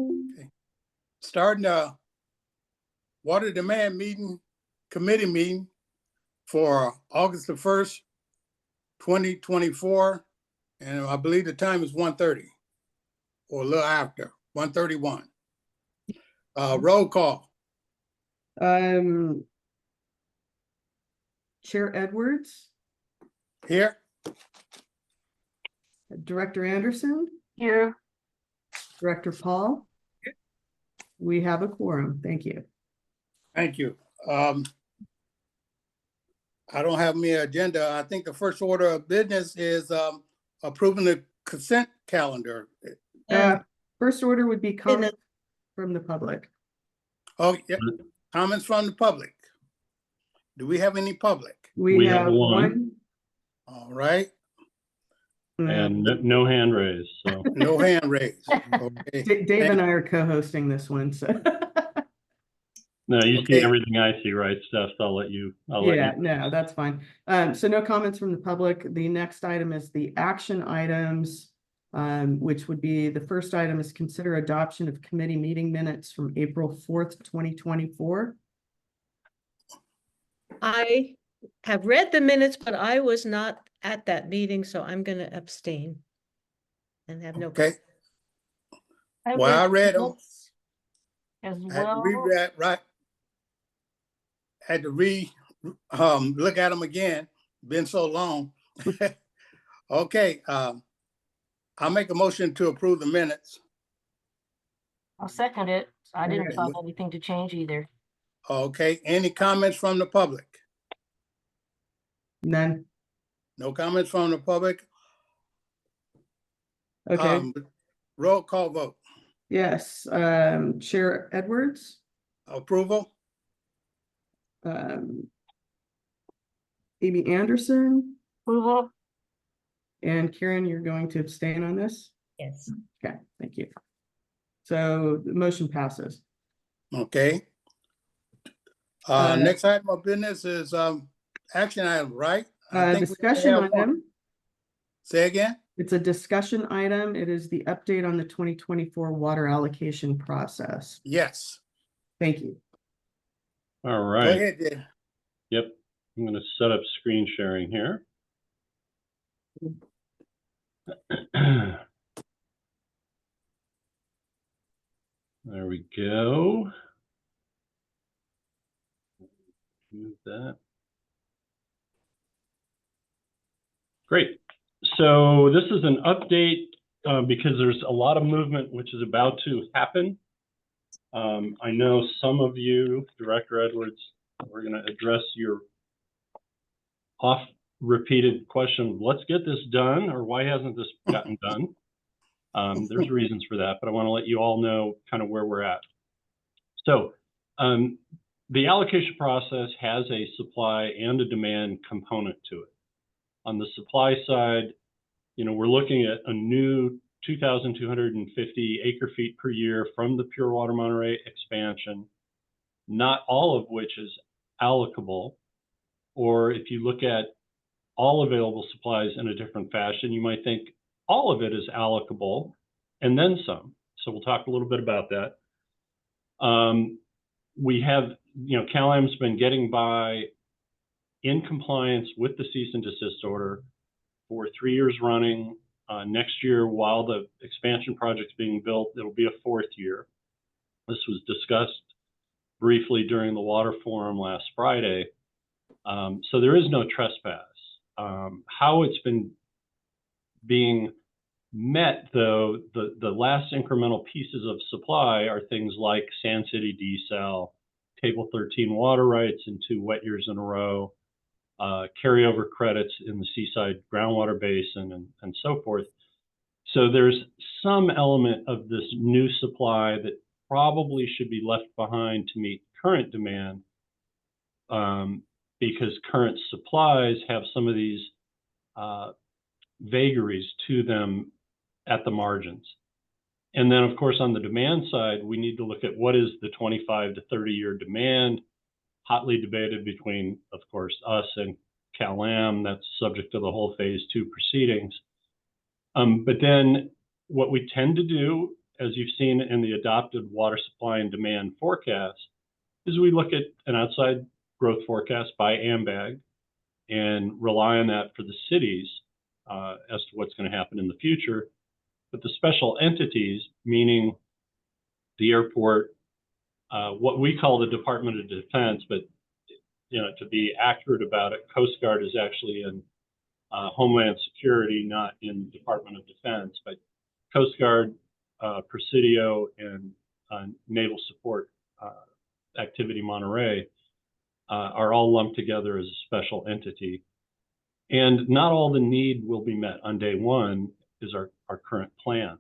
Okay. Starting the water demand committee meeting for August the 1st, 2024. And I believe the time is 1:30 or a little after, 1:31. Roll call. Chair Edwards. Here. Director Anderson. Here. Director Paul. We have a quorum. Thank you. Thank you. I don't have my agenda. I think the first order of business is approving the consent calendar. First order would be comments from the public. Oh, yeah. Comments from the public. Do we have any public? We have one. All right. And no hand raised. So no hand raised. Okay. Dave and I are co-hosting this one, so. No, you see everything I see, right, Steph? So I'll let you. No, that's fine. So no comments from the public. The next item is the action items, which would be the first item is consider adoption of committee meeting minutes from April 4th, 2024. I have read the minutes, but I was not at that meeting, so I'm going to abstain and have no. Okay. Well, I read them as well. Had to look at them again. Been so long. Okay. I'll make a motion to approve the minutes. I'll second it. I didn't find anything to change either. Okay. Any comments from the public? None. No comments from the public. Okay. Roll call vote. Yes. Chair Edwards. Approval. Amy Anderson. Approval. And Karen, you're going to abstain on this? Yes. Okay, thank you. So the motion passes. Okay. Next item of business is action item, right? Discussion item. Say again? It's a discussion item. It is the update on the 2024 water allocation process. Yes. Thank you. All right. Go ahead, Dave. Yep. I'm going to set up screen sharing here. There we go. Move that. Great. So this is an update because there's a lot of movement which is about to happen. I know some of you, Director Edwards, we're going to address your oft-repeated question, let's get this done, or why hasn't this gotten done? There's reasons for that, but I want to let you all know kind of where we're at. So the allocation process has a supply and a demand component to it. On the supply side, we're looking at a new 2,250 acre-feet per year from the Pure Water Monterey expansion, not all of which is allocable. Or if you look at all available supplies in a different fashion, you might think all of it is allocable and then some. So we'll talk a little bit about that. We have, Cal-Am's been getting by in compliance with the cease and desist order for 3 years running. Next year, while the expansion project's being built, it'll be a 4th year. This was discussed briefly during the water forum last Friday. So there is no trespass. How it's been being met, though, the last incremental pieces of supply are things like Sand City desal, Table 13 water rights in 2 wet years in a row, carryover credits in the Seaside groundwater basin, and so forth. So there's some element of this new supply that probably should be left behind to meet current demand, because current supplies have some of these vagaries to them at the margins. And then, of course, on the demand side, we need to look at what is the 25 to 30-year demand, hotly debated between, of course, us and Cal-Am. That's subject to the whole phase 2 proceedings. But then what we tend to do as you've seen in the adopted water supply and demand forecast, is we look at an outside growth forecast by AMBAG and rely on that for the cities as to what's going to happen in the future. But the special entities, meaning the airport, what we call the Department of Defense, but to be accurate about it, Coast Guard is actually in Homeland Security, not in Department of Defense, but Coast Guard, Presidio, and Naval Support Activity Monterey are all lumped together as a special entity. And not all the need will be met on day one is our current plan.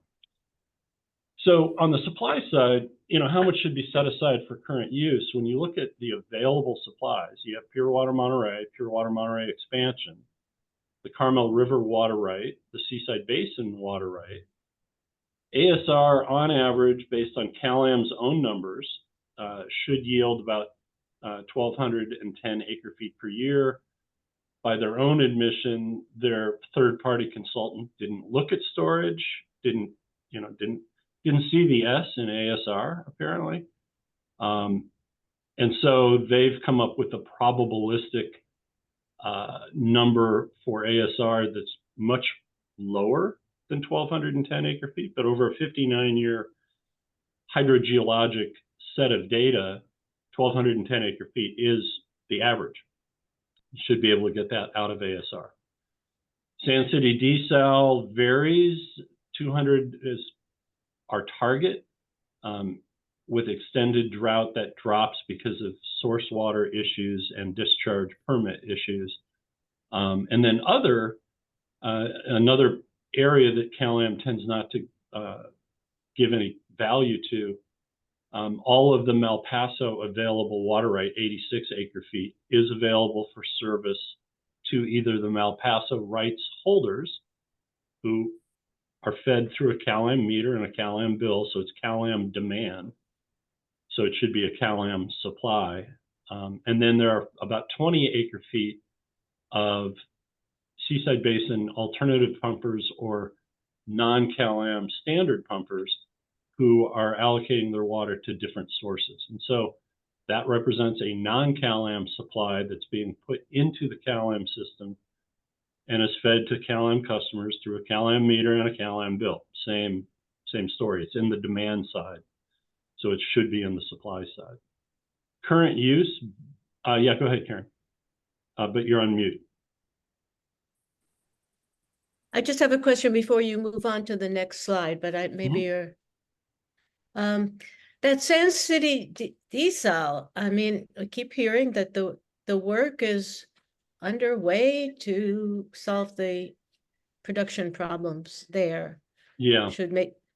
So on the supply side, how much should be set aside for current use? When you look at the available supplies, you have Pure Water Monterey expansion, the Carmel River water right, the Seaside Basin water right. ASR on average, based on CalAM's own numbers, should yield about 1,210 acre feet per year. By their own admission, their third-party consultant didn't look at storage, didn't see the S in ASR apparently, and so they've come up with a probabilistic number for ASR that's much lower than 1,210 acre feet, but over a 59-year hydrogeologic set of data, 1,210 acre feet is the average. You should be able to get that out of ASR. Sand City desal varies. 200 is our target. With extended drought, that drops because of source water issues and discharge permit issues. And then another area that CalAM tends not to give any value to, all of the Malpaso available water right, 86 acre feet, is available for service to either the Malpaso rights holders, who are fed through a CalAM meter and a CalAM bill, so it's CalAM demand. So it should be a CalAM supply. And then there are about 20 acre feet of Seaside Basin alternative pumpers or non-CalAM standard pumpers who are allocating their water to different sources. And so that represents a non-CalAM supply that's being put into the CalAM system and is fed to CalAM customers through a CalAM meter and a CalAM bill. Same story. It's in the demand side. So it should be in the supply side. Current use, yeah, go ahead, Karen. But you're on mute. I just have a question before you move on to the next slide, but maybe you're, that Sand City desal, I mean, I keep hearing that the work is underway to solve the production problems there. Yeah.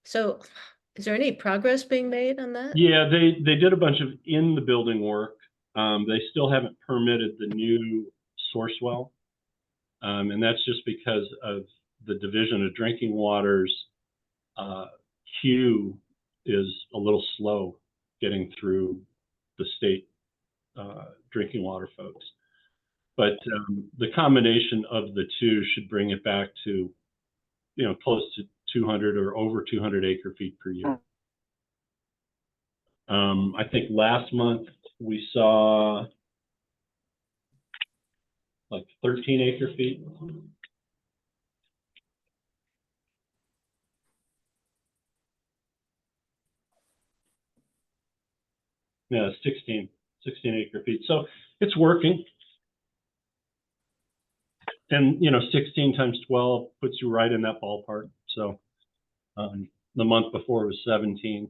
So is there any progress being made on that? Yeah, they did a bunch of in the building work. They still haven't permitted the new source well. And that's just because of the Division of Drinking Water's queue is a little slow getting through the state drinking water folks. But the combination of the two should bring it back to, close to 200 or over 200 acre feet per year. I think last month we saw like 13 acre feet. Yeah, 16 acre feet. So it's working. And, 16 times 12 puts you right in that ballpark. So the month before was 17.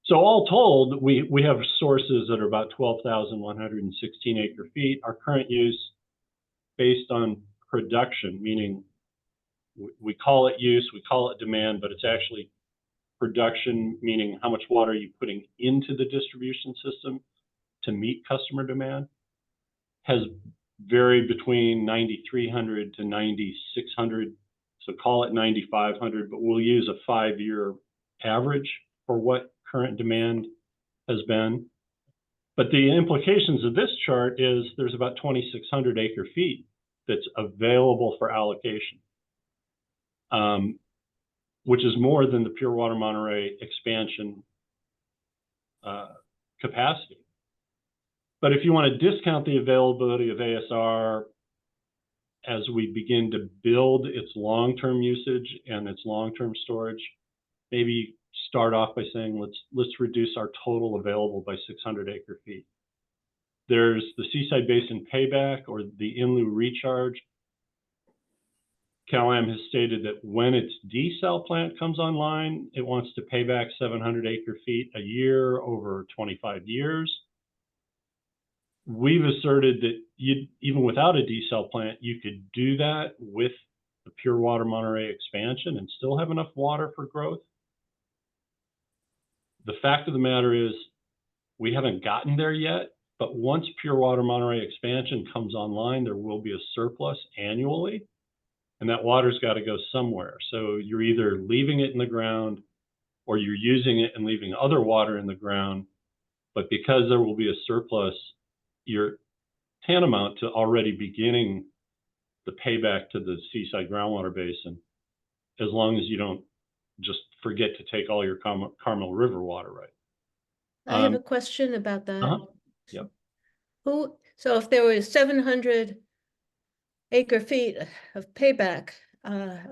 So all told, we have sources that are about 12,116 acre feet. Our current use based on production, meaning we call it use, we call it demand, but it's actually production, meaning how much water are you putting into the distribution system to meet customer demand, has varied between 9,300 to 9,600. So call it 9,500, but we'll use a 5-year average for what current demand has been. But the implications of this chart is there's about 2,600 acre feet that's available for allocation. which is more than the Pure Water Monterey expansion capacity. But if you want to discount the availability of ASR as we begin to build its long-term usage and its long-term storage, maybe start off by saying, let's reduce our total available by 600 acre-feet. There's the Seaside Basin Payback, or the in lieu recharge. Cal-Am has stated that when its desal plant comes online, it wants to pay back 700 acre-feet a year over 25 years. We've asserted that even without a desal plant, you could do that with the Pure Water Monterey expansion and still have enough water for growth. The fact of the matter is, we haven't gotten there yet, but once Pure Water Monterey expansion comes online, there will be a surplus annually, and that water's got to go somewhere. So you're either leaving it in the ground or you're using it and leaving other water in the ground. But because there will be a surplus, you're tantamount to already beginning the payback to the Seaside groundwater basin, as long as you don't just forget to take all your Carmel River water, right? I have a question about that. Yep. So if there was 700 acre-feet of payback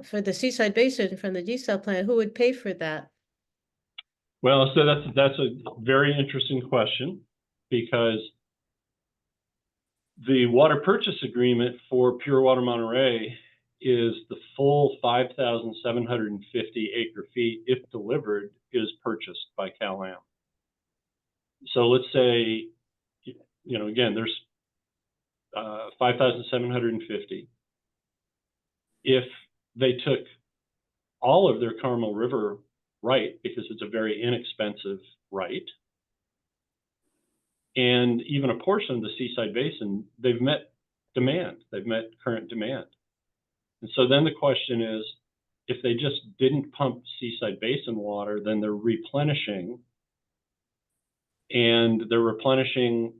for the Seaside Basin from the desal plant, who would pay for that? Well, so that's a very interesting question, because the water purchase agreement for Pure Water Monterey is the full 5,750 acre-feet, if delivered, is purchased by Cal-Am. So let's say, again, there's 5,750. If they took all of their Carmel River right, because it's a very inexpensive right, and even a portion of the Seaside Basin, they've met demand. They've met current demand. And so then the question is, if they just didn't pump Seaside Basin water, then they're replenishing, and they're replenishing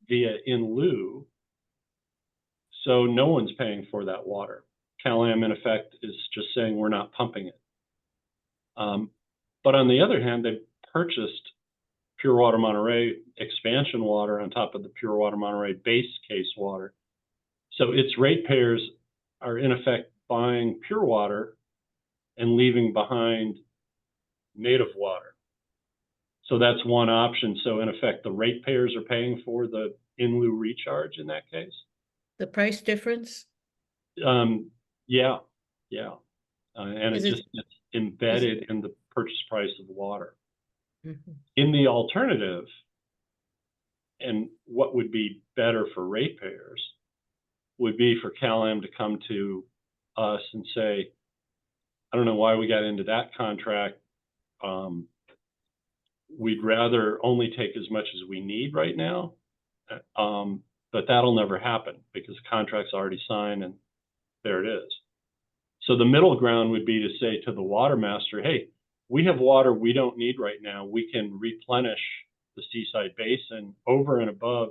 via in lieu. So no one's paying for that water. Cal-Am, in effect, is just saying we're not pumping it. But on the other hand, they purchased Pure Water Monterey expansion water on top of the Pure Water Monterey base case water. So its ratepayers are in effect buying pure water and leaving behind native water. So that's one option. So in effect, the ratepayers are paying for the in lieu recharge in that case. The price difference? Yeah. And Is it's embedded in the purchase price of water. Mhm. In the alternative, and what would be better for ratepayers, would be for Cal-Am to come to us and say, I don't know why we got into that contract. We'd rather only take as much as we need right now. But that'll never happen because the contract's already signed and there it is. So the middle ground would be to say to the water master, hey, we have water we don't need right now. We can replenish the Seaside Basin over and above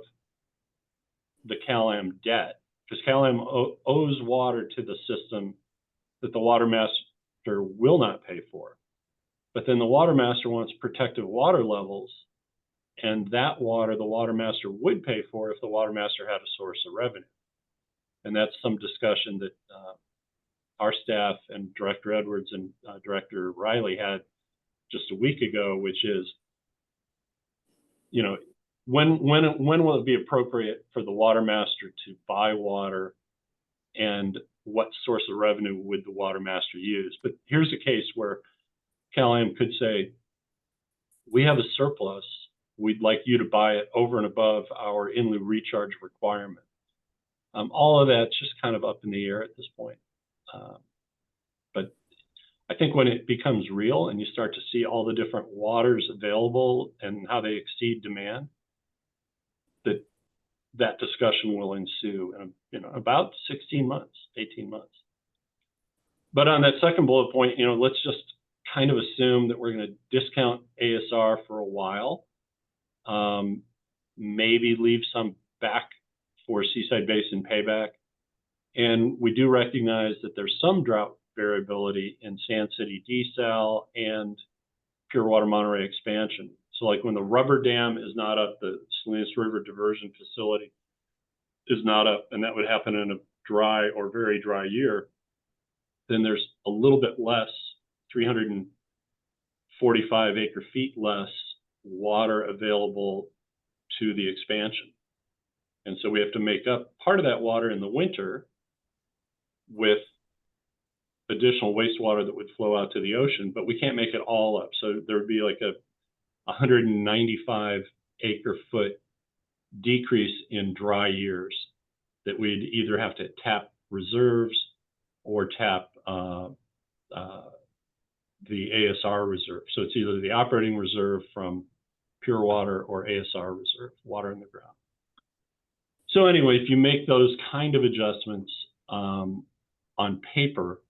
the Cal-Am debt, because Cal-Am owes water to the system that the water master will not pay for. But then the water master wants protective water levels, and that water the water master would pay for if the water master had a source of revenue. And that's some discussion that our staff and Director Edwards and Director Riley had just a week ago, which is, when will it be appropriate for the water master to buy water, and what source of revenue would the water master use? But here's a case where Cal-Am could say, we have a surplus. We'd like you to buy it over and above our in lieu recharge requirement. All of that's just kind of up in the air at this point. But I think when it becomes real and you start to see all the different waters available and how they exceed demand, that discussion will ensue in about 16 months, 18 months. But on that second bullet point, let's just kind of assume that we're going to discount ASR for a while, maybe leave some back for Seaside Basin payback. And we do recognize that there's some drought variability in Sand City desal and Pure Water Monterey expansion. So like when the rubber dam is not up, the Salinas River diversion facility is not up, and that would happen in a dry or very dry year, then there's a little bit less, 345 acre feet less water available to the expansion. And so we have to make up part of that water in the winter with additional wastewater that would flow out to the ocean, but we can't make it all up. So there would be like a 195 acre foot decrease in dry years that we'd either have to tap reserves or tap the ASR reserve. So it's either the operating reserve from pure water or ASR reserve, water in the ground. So anyway, if you make those kind of adjustments on paper,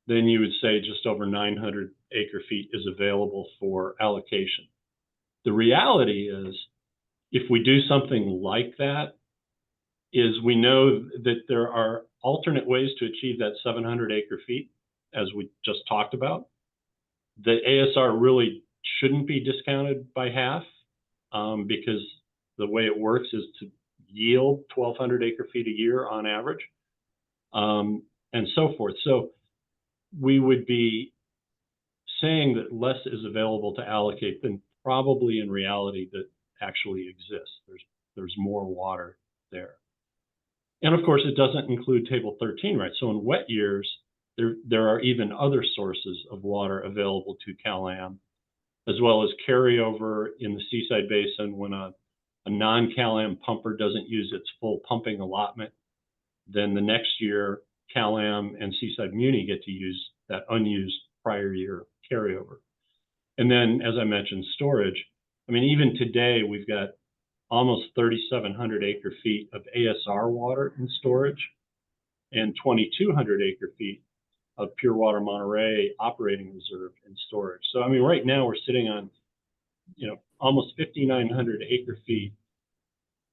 then you would say just over 900 acre feet is available for allocation. The reality is, if we do something like that, is we know that there are alternate ways to achieve that 700 acre feet, as we just talked about. The ASR really shouldn't be discounted by half because the way it works is to yield 1,200 acre feet a year on average, and so forth. So we would be saying that less is available to allocate than probably in reality that actually exists. There's more water there. And of course, it doesn't include table 13, right? So in wet years, there are even other sources of water available to CalAm, as well as carryover in the Seaside Basin when a non-CalAm pumper doesn't use its full pumping allotment. Then the next year, CalAm and Seaside Muni get to use that unused prior year carryover. And then, as I mentioned, storage. I mean, even today, we've got almost 3,700 acre feet of ASR water in storage and 2,200 acre feet of Pure Water Monterey operating reserve in storage. So, I mean, right now we're sitting on, almost 5,900 acre feet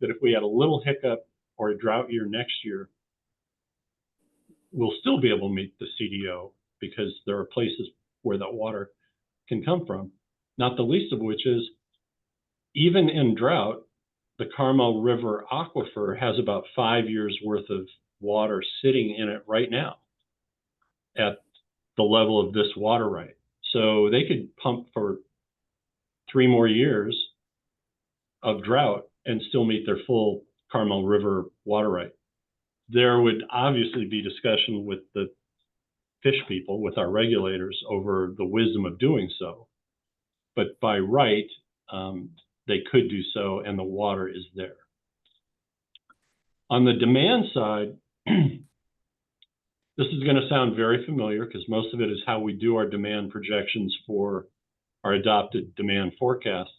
that if we had a little hiccup or a drought year next year, we'll still be able to meet the CDO because there are places where that water can come from, not the least of which is, even in drought, the Carmel River aquifer has about 5 years worth of water sitting in it right now at the level of this water right. So they could pump for 3 more years of drought and still meet their full Carmel River water right. There would obviously be discussion with the fish people, with our regulators, over the wisdom of doing so. But by right, they could do so, and the water is there. On the demand side, this is going to sound very familiar because most of it is how we do our demand projections for our adopted demand forecast.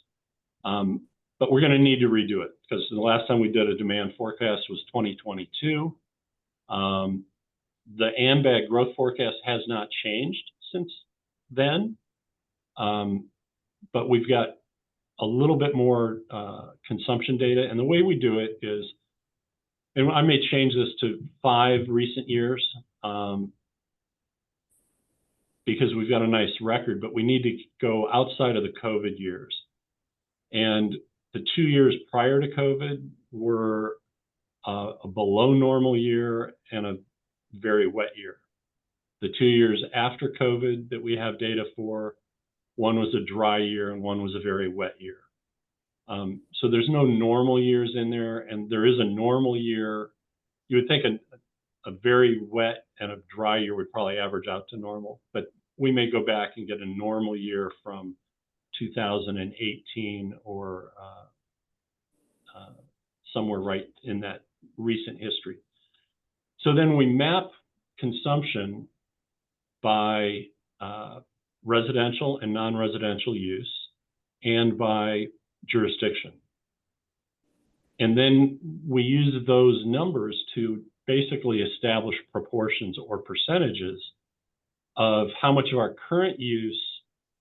But we're going to need to redo it because the last time we did a demand forecast was 2022. The AMBAG growth forecast has not changed since then, but we've got a little bit more consumption data. And the way we do it is, and I may change this to 5 recent years because we've got a nice record, but we need to go outside of the COVID years. And the 2 years prior to COVID were a below normal year and a very wet year. The 2 years after COVID that we have data for, one was a dry year and one was a very wet year. So there's no normal years in there, and there is a normal year. You would think a very wet and a dry year would probably average out to normal, but we may go back and get a normal year from 2018 or somewhere right in that recent history. So then we map consumption by residential and non-residential use and by jurisdiction. And then we use those numbers to basically establish proportions or percentages of how much of our current use,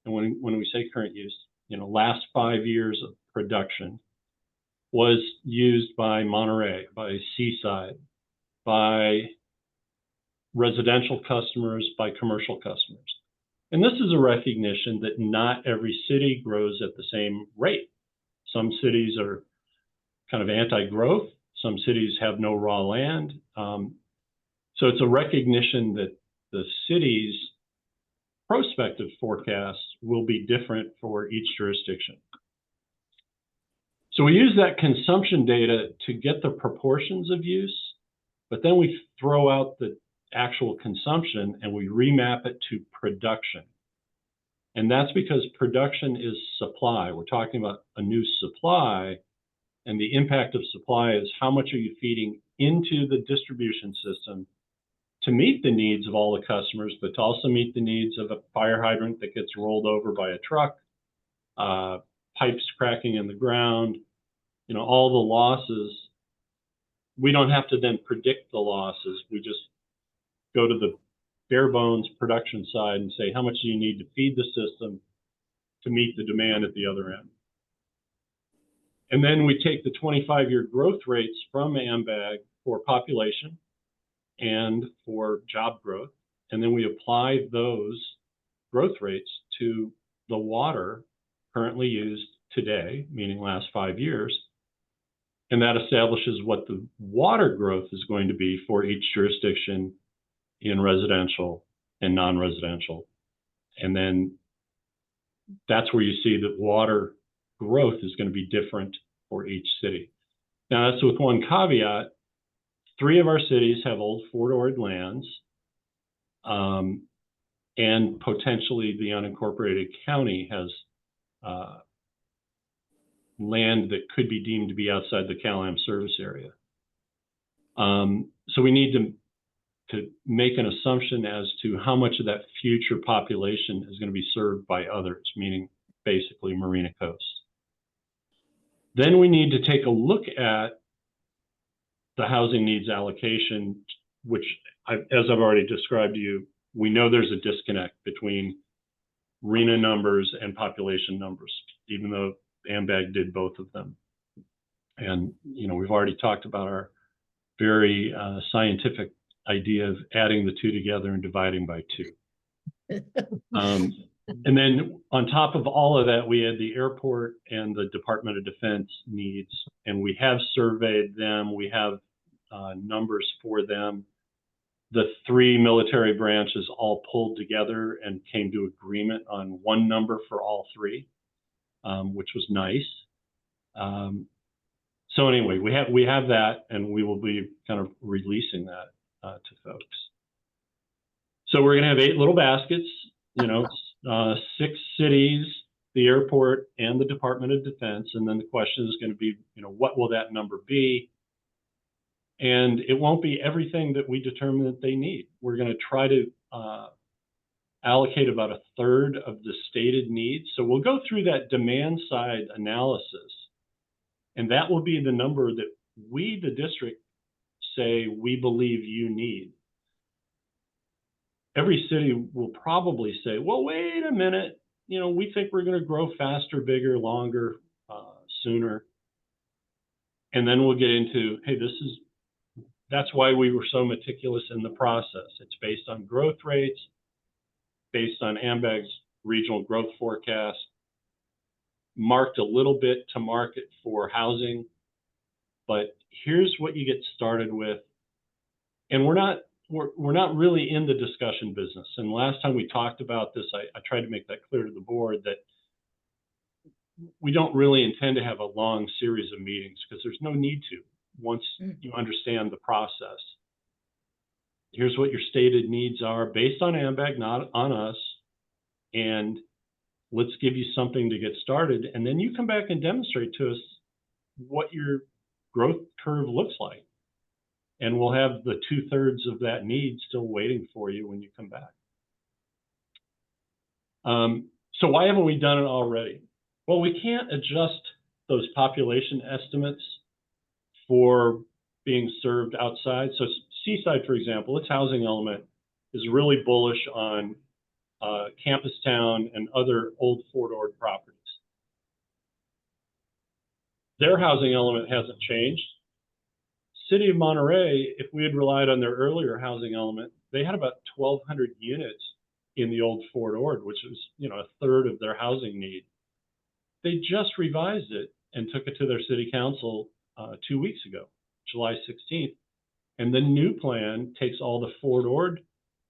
and when we say current use, last 5 years of production was used by Monterey, by Seaside, by residential customers by commercial customers. And this is a recognition that not every city grows at the same rate. Some cities are kind of anti-growth. Some cities have no raw land. So it's a recognition that the city's prospective forecasts will be different for each jurisdiction. So we use that consumption data to get the proportions of use, but then we throw out the actual consumption and we remap it to production. And that's because production is supply. We're talking about a new supply, and the impact of supply is how much are you feeding into the distribution system to meet the needs of all the customers, but to also meet the needs of a fire hydrant that gets rolled over by a truck, pipes cracking in the ground, you know, all the losses. We don't have to then predict the losses. We just go to the bare bones production side and say, how much do you need to feed the system to meet the demand at the other end? And then we take the 25-year growth rates from AMBAG for population and for job growth, and then we apply those growth rates to the water currently used today, meaning last 5 years, and that establishes what the water growth is going to be for each jurisdiction in residential and non-residential. And then that's where you see that water growth is going to be different for each city. Now, that's with one caveat. 3 of our cities have old Fort Ord lands, and potentially the unincorporated county has land that could be deemed to be outside the CalAm service area. So we need to make an assumption as to how much of that future population is going to be served by others, meaning basically Marina Coast. Then we need to take a look at the housing needs allocation, which, as I've already described to you, we know there's a disconnect between RHNA numbers and population numbers, even though AMBAG did both of them. And, you know, we've already talked about our very scientific idea of adding the two together and dividing by 2. And then on top of all of that, we had the airport and the Department of Defense needs, and we have surveyed them. We have numbers for them. The 3 military branches all pulled together and came to agreement on one number for all 3, which was nice. So anyway, we have that, and we will be kind of releasing that to folks. So we're going to have 8 little baskets, you know, 6 cities, the airport, and the Department of Defense. And then the question is going to be, you know, what will that number be? And it won't be everything that we determine that they need. We're going to try to allocate about 1/3 of the stated needs. So we'll go through that demand side analysis, and that will be the number that we, the district, say we believe you need. Every city will probably say, well, wait a minute, you know, we think we're going to grow faster, bigger, longer, sooner. And then we'll get into, hey, that's why we were so meticulous in the process. It's based on growth rates, based on AMBAG's regional growth forecast, marked a little bit to market for housing. But here's what you get started with. And we're not really in the discussion business. And last time we talked about this, I tried to make that clear to the board that we don't really intend to have a long series of meetings because there's no need to once you understand the process. Here's what your stated needs are based on AMBAG, not on us. And let's give you something to get started. And then you come back and demonstrate to us what your growth curve looks like. And we'll have the 2/3 of that need still waiting for you when you come back. So why haven't we done it already? Well, we can't adjust those population estimates for being served outside. So Seaside, for example, its housing element is really bullish on Campus Town and other old Fort Ord properties. Their housing element hasn't changed. City of Monterey, if we had relied on their earlier housing element, they had about 1,200 units in the old Fort Ord, which was, a third of their housing need. They just revised it and took it to their city council 2 weeks ago, July 16th. And the new plan takes all the Fort Ord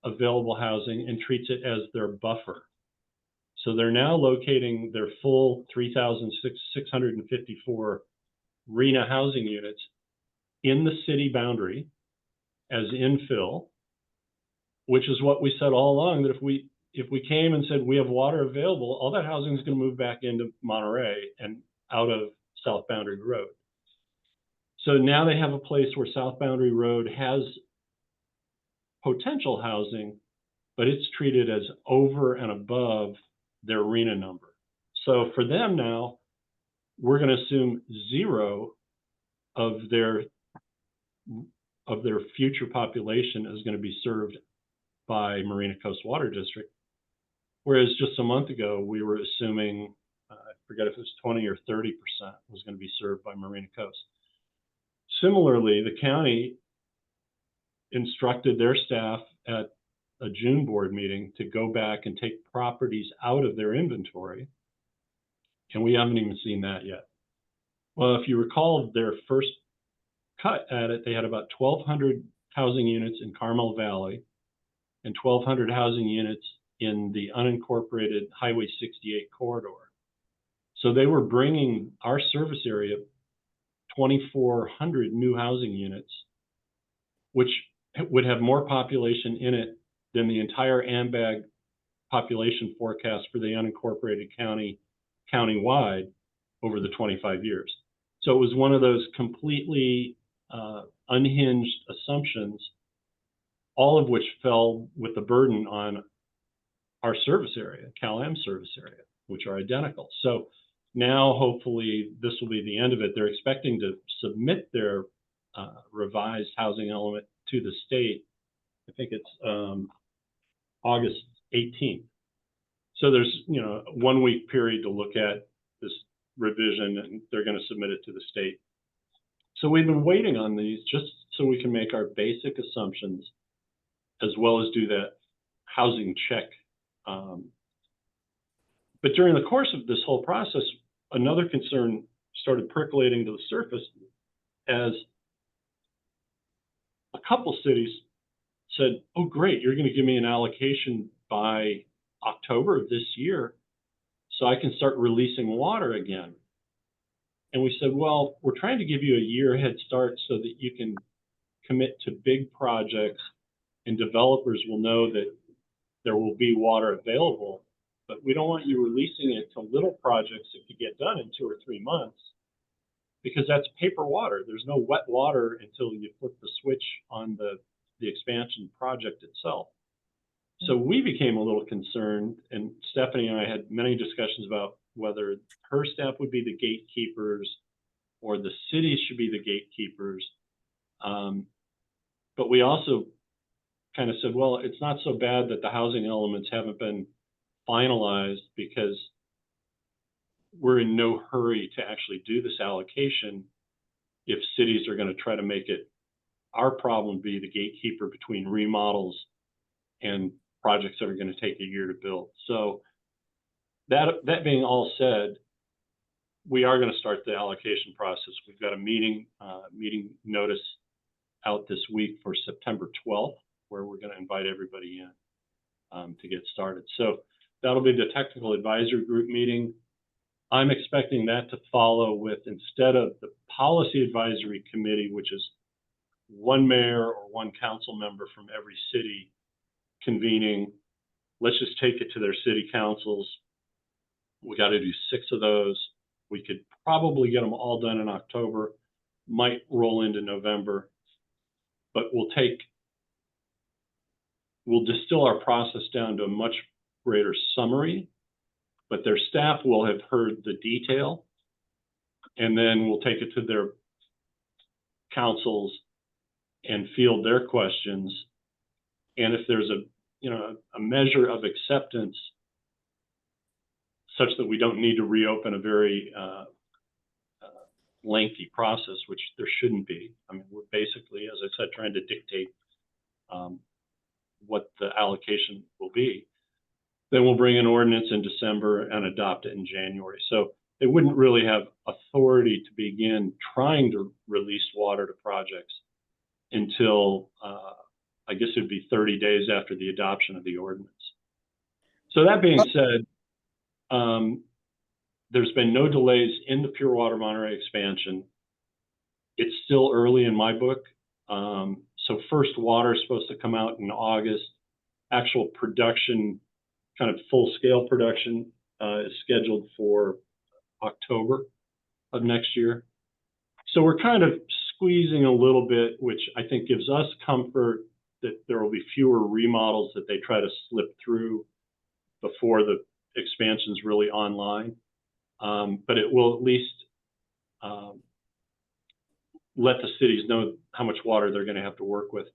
available housing and treats it as their buffer. So they're now locating their full 3,654 RENA housing units in the city boundary as infill, which is what we said all along, that if we came and said we have water available, all that housing is going to move back into Monterey and out of South Boundary Road. So now they have a place where South Boundary Road has potential housing, but it's treated as over and above their RENA number. So for them now, we're going to assume 0 of their future population is going to be served by Marina Coast Water District. Whereas just a month ago, we were assuming, I forget if it was 20 or 30% was going to be served by Marina Coast. Similarly, the county instructed their staff at a June board meeting to go back and take properties out of their inventory. And we haven't even seen that yet. Well, if you recall their first cut at it, they had about 1,200 housing units in Carmel Valley and 1,200 housing units in the unincorporated Highway 68 corridor. So they were bringing our service area 2,400 new housing units, which would have more population in it than the entire AMBAG population forecast for the unincorporated county countywide over the 25 years. So it was one of those completely unhinged assumptions, all of which fell with the burden on our service area, Cal-Am service area, which are identical. So now hopefully this will be the end of it. They're expecting to submit their revised housing element to the state. I think it's August 18th. So there's, a 1 week period to look at this revision, and they're going to submit it to the state. So we've been waiting on these just so we can make our basic assumptions as well as do that housing check. But during the course of this whole process, another concern started percolating to the surface as a couple cities said, oh, great, you're going to give me an allocation by October of this year so I can start releasing water again. And we said, well, we're trying to give you a year head start so that you can commit to big projects and developers will know that there will be water available, but we don't want you releasing it to little projects that could get done in 2 or 3 months because that's paper water. There's no wet water until you flip the switch on the expansion project itself. So we became a little concerned, and Stephanie and I had many discussions about whether her staff would be the gatekeepers or the cities should be the gatekeepers. But we also kind of said, well, it's not so bad that the housing elements haven't been finalized because we're in no hurry to actually do this allocation if cities are going to try to make it our problem be the gatekeeper between remodels and projects that are going to take a year to build. So that being all said, we are going to start the allocation process. We've got a meeting notice out this week for September 12th, where we're going to invite everybody in to get started. So that'll be the technical advisory group meeting. I'm expecting that to follow with, instead of the policy advisory committee, which is one mayor or one council member from every city convening, let's just take it to their city councils. We got to do 6 of those. We could probably get them all done in October, might roll into November, but we'll distill our process down to a much greater summary, but their staff will have heard the detail, and then we'll take it to their councils and field their questions. And if there's a measure of acceptance such that we don't need to reopen a very lengthy process, which there shouldn't be. I mean, we're basically, as I said, trying to dictate what the allocation will be. Then we'll bring an ordinance in December and adopt it in January. So they wouldn't really have authority to begin trying to release water to projects until, I guess it'd be 30 days after the adoption of the ordinance. So that being said, there's been no delays in the Pure Water Monterey expansion. It's still early in my book. So first water is supposed to come out in August. Actual production, kind of full-scale production, is scheduled for October of next year. So we're kind of squeezing a little bit, which I think gives us comfort that there will be fewer remodels that they try to slip through before the expansion's really online. But it will at least let the cities know how much water they're going to have to work with.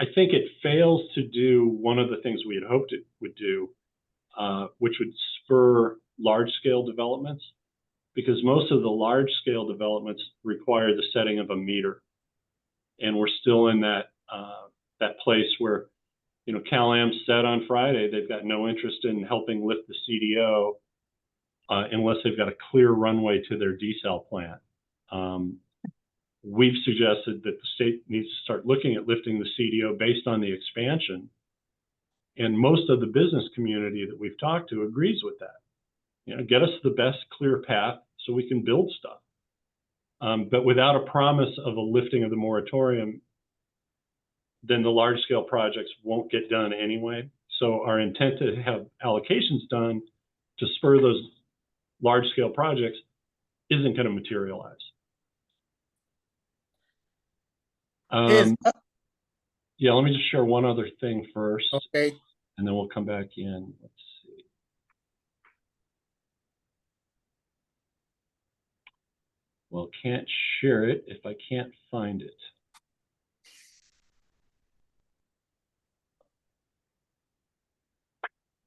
I think it fails to do one of the things we had hoped it would do, which would spur large-scale developments, because most of the large-scale developments require the setting of a meter, and we're still in that that place where, you know, Cal-Am said on Friday they've got no interest in helping lift the CDO unless they've got a clear runway to their desal plant. We've suggested that the state needs to start looking at lifting the CDO based on the expansion, and most of the business community that we've talked to agrees with that. You know, get us the best clear path so we can build stuff. But without a promise of a lifting of the moratorium, then the large scale projects won't get done anyway. So our intent to have allocations done to spur those large scale projects isn't going to materialize. Yeah, let me just share one other thing first. Okay. And then we'll come back in. Let's see. Well, can't share it if I can't find it.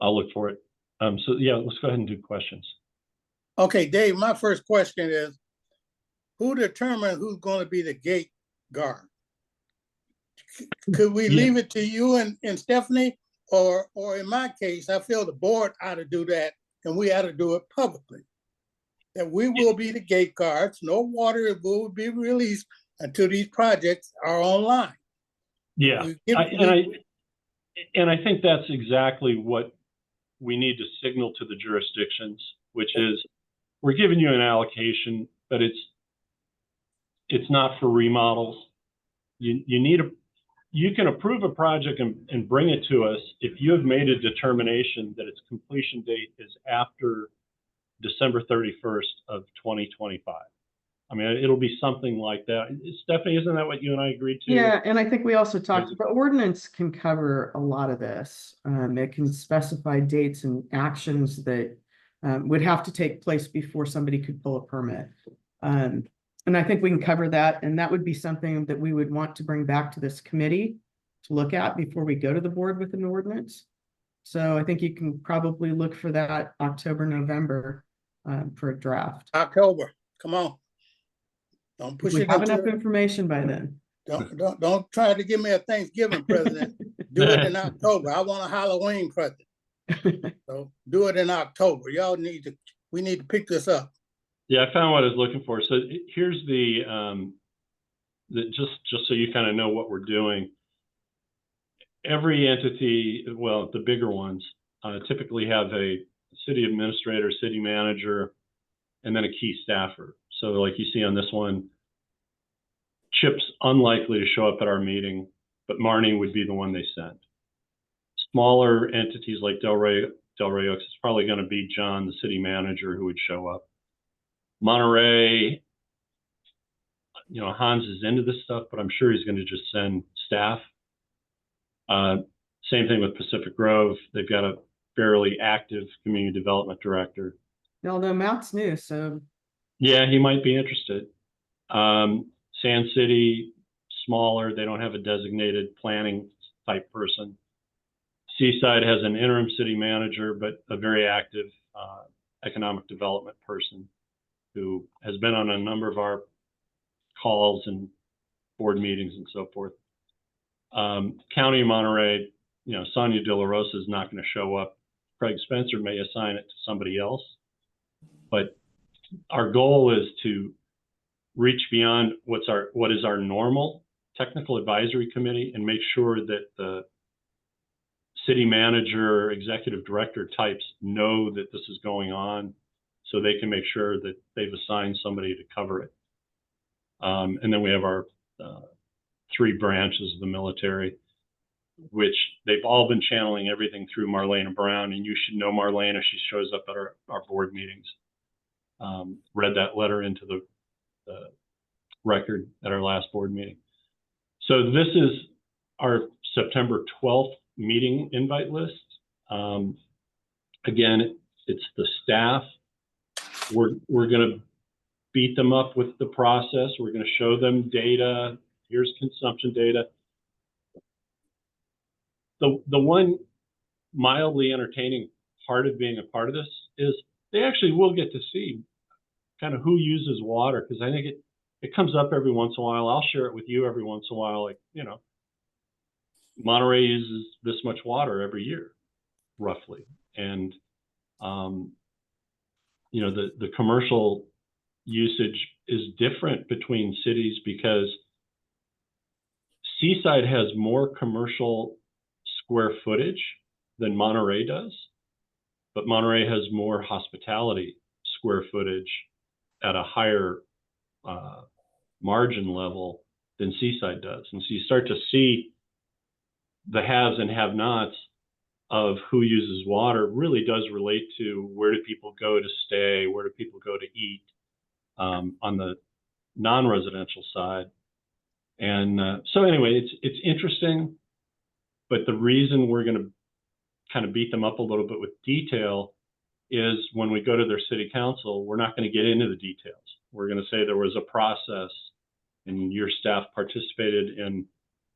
I'll look for it. So yeah, let's go ahead and do questions. Okay, Dave, my first question is, who determines who's going to be the gate guard? Could we leave it to you and Stephanie? Or in my case, I feel the board ought to do that, and we ought to do it publicly. That we will be the gate guards. No water will be released until these projects are online. Yeah, and I think that's exactly what we need to signal to the jurisdictions, which is we're giving you an allocation, but it's not for remodels. You can approve a project and bring it to us if you have made a determination that its completion date is after December 31st of 2025. I mean, it'll be something like that. Stephanie, isn't that what you and I agreed to? Yeah, and I think we also talked, the ordinance can cover a lot of this. It can specify dates and actions that would have to take place before somebody could pull a permit. And I think we can cover that, and that would be something that we would want to bring back to this committee to look at before we go to the board with an ordinance. So I think you can probably look for that October, November for a draft. October, come on. Don't push We it have into enough information by then. Don't try to give me a Thanksgiving present. Do it in October. I want a Halloween present. So do it in October. Y'all we need to pick this up. Yeah, I found what I was looking for. So here's the just so you kind of know what we're doing. Every entity, well, the bigger ones, typically have a city administrator, city manager, and then a key staffer. So like you see on this one, Chip's unlikely to show up at our meeting, but Marnie would be the one they send. Smaller entities like Del Rey Oaks, it's probably going to be John, the city manager, who would show up. Monterey, you know, Hans is into this stuff, but I'm sure he's going to just send staff. Same thing with Pacific Grove. They've got a fairly active community development director. Although Matt's new, so. Yeah, he might be interested. Sand City, smaller. They don't have a designated planning type person. Seaside has an interim city manager, but a very active economic development person who has been on a number of our calls and board meetings and so forth. County of Monterey, you know, Sonia De La Rosa is not going to show up. Craig Spencer may assign it to somebody else, but our goal is to reach beyond what is our normal technical advisory committee and make sure that the city manager, executive director types know that this is going on, so they can make sure that they've assigned somebody to cover it. And then we have our 3 branches of the military, which they've all been channeling everything through Marlena Brown, and you should know Marlena. She shows up at our board meetings. Read that letter into the record at our last board meeting. So this is our September 12th meeting invite list. Again, it's the staff. We're going to beat them up with the process. We're going to show them data. Here's consumption data. The one mildly entertaining part of being a part of this is they actually will get to see kind of who uses water, because I think it comes up every once in a while. I'll share it with you every once in a while. Like, you know, Monterey uses this much water every year, roughly. And, you know, the commercial usage is different between cities because Seaside has more commercial square footage than Monterey does, but Monterey has more hospitality square footage at a higher margin level than Seaside does. And so you start to see the haves and have-nots of who uses water really does relate to where do people go to stay, where do people go to eat on the non-residential side. And so anyway, it's interesting, but the reason we're going to kind of beat them up a little bit with detail is when we go to their city council, we're not going to get into the details. We're going to say there was a process and your staff participated in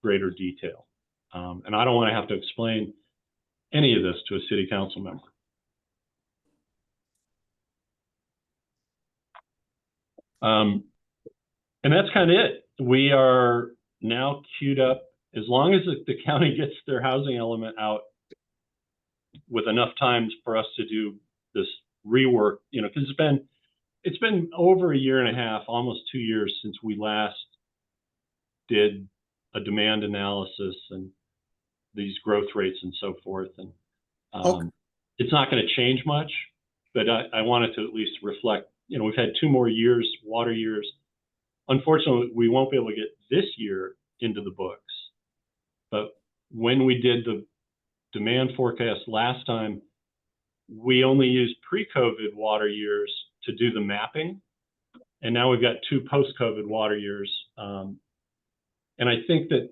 greater detail. And I don't want to have to explain any of this to a city council member. And that's kind of it. We are now queued up. As long as the county gets their housing element out with enough time for us to do this rework, you know, because it's been over a year and a half, almost 2 years since we last did a demand analysis and these growth rates and so forth. And it's not going to change much, but I wanted to at least reflect, you know, we've had 2 more years, water years. Unfortunately, we won't be able to get this year into the books. But when we did the demand forecast last time, we only used pre-COVID water years to do the mapping. And now we've got 2 post-COVID water years. And I think that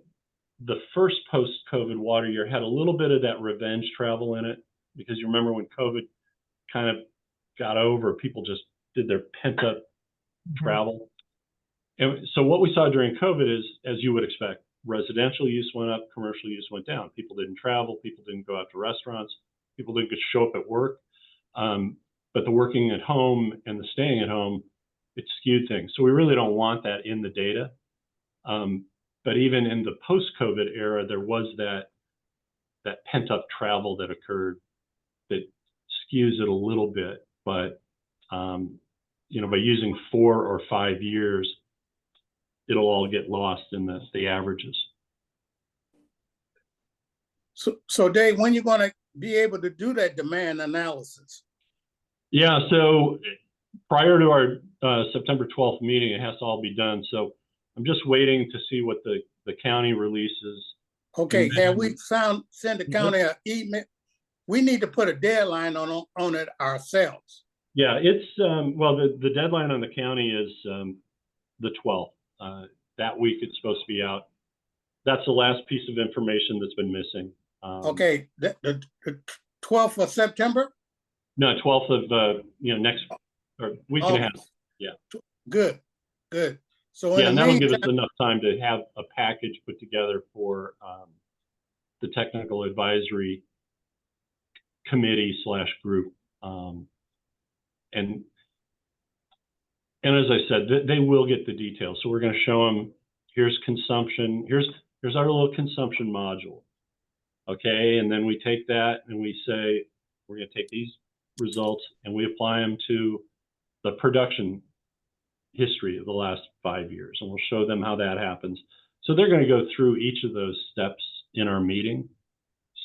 the first post-COVID water year had a little bit of that revenge travel in it, because you remember when COVID kind of got over, people just did their pent-up travel. And so what we saw during COVID is, as you would expect, residential use went up, commercial use went down. People didn't travel, people didn't go out to restaurants, people didn't get to show up at work. But the working at home and the staying at home, it skewed things. So we really don't want that in the data. But even in the post-COVID era, there was that pent-up travel that occurred that skews it a little bit. But you know, by using 4 or 5 years, it'll all get lost in the averages. So Dave, when are you going to be able to do that demand analysis? Yeah, so prior to our September 12th meeting, it has to all be done. So I'm just waiting to see what the county releases. Okay, have we send the county an email? We need to put a deadline on it ourselves. Yeah, it's well, the deadline on the county is the 12th. That week it's supposed to be out. That's the last piece of information that's been missing. Okay, the 12th of September? No, 12th of you know, next or week and a half. Yeah. Good. So yeah, and that'll give us enough time to have a package put together for the technical advisory committee / group. And as I said, they will get the details. So we're going to show them, here's consumption, here's our little consumption module. Okay, and then we take that and we say, we're going to take these results and we apply them to the production history of the last 5 years, and we'll show them how that happens. So they're going to go through each of those steps in our meeting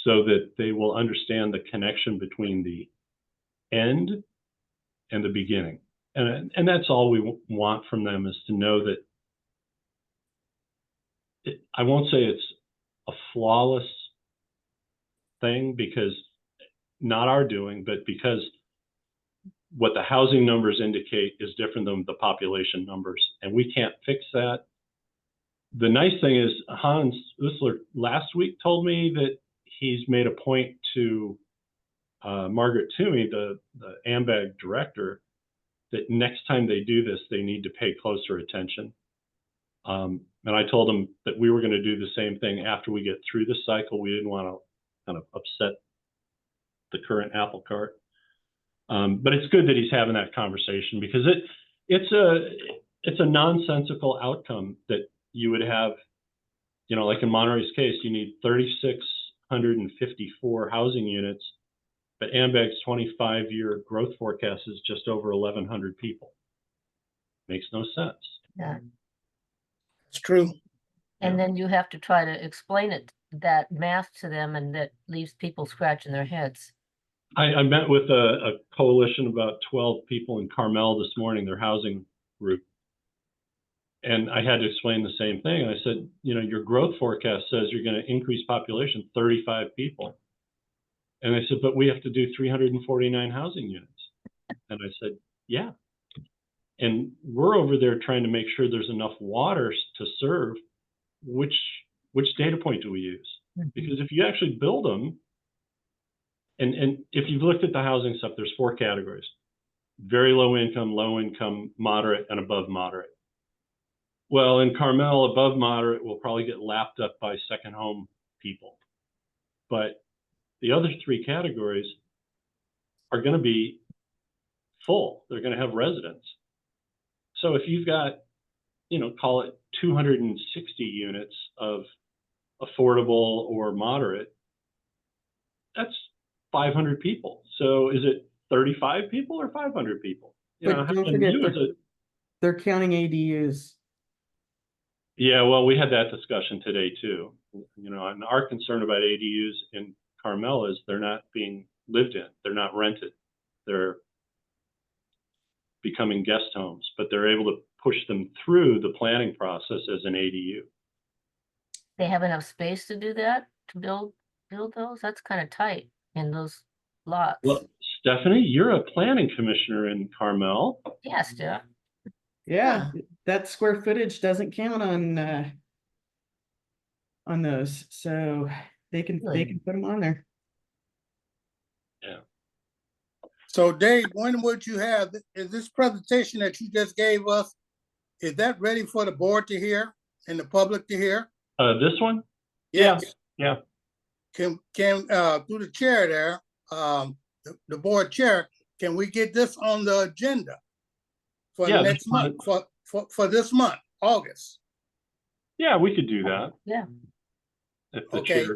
so that they will understand the connection between the end and the beginning. And that's all we want from them, is to know that I won't say it's a flawless thing, because not our doing, but because what the housing numbers indicate is different than the population numbers, and we can't fix that. The nice thing is Hans Usler last week told me that he's made a point to Margaret Toomey, the AMBAG director, that next time they do this, they need to pay closer attention. And I told him that we were going to do the same thing after we get through the cycle. We didn't want to kind of upset the current apple cart. But it's good that he's having that conversation, because it's a nonsensical outcome that you would have, you know, like in Monterey's case, you need 3,654 housing units, but AMBAG's 25-year growth forecast is just over 1,100 people. Makes no sense. Yeah. It's true. And then you have to try to explain that math to them, and that leaves people scratching their heads. I met with a coalition of about 12 people in Carmel this morning, their housing group. And I had to explain the same thing. I said, you know, your growth forecast says you're going to increase population 35 people. And they said, but we have to do 349 housing units. And I said, yeah. And we're over there trying to make sure there's enough water to serve. Which data point do we use? Because if you actually build them, and if you've looked at the housing stuff, there's 4 categories: very low income, moderate, and above moderate. Well, in Carmel, above moderate will probably get lapped up by second home people. But the other 3 categories are going to be full. They're going to have residents. So if you've got, you know, call it 260 units of affordable or moderate, that's 500 people. So is it 35 people or 500 people? You But know, don't forget, they're counting ADUs. Yeah, well, we had that discussion today too. You know, and our concern about ADUs in Carmel is they're not being lived in, they're not rented, they're becoming guest homes, but they're able to push them through the planning process as an ADU. They have enough space to do that, to build those? That's kind of tight in those lots. Well, Stephanie, you're a planning commissioner in Carmel. Yes, yeah. Yeah, that square footage doesn't count on those, so they can Really? put them on there. Yeah. So Dave, when would you have, is this presentation that you just gave us, is that ready for the board to hear and the public to hear? This one? Yes. Yeah. Can through the chair there, the board chair, can we get this on the agenda for next month, for this month, August? Yeah, we could do that. Yeah. If the Okay.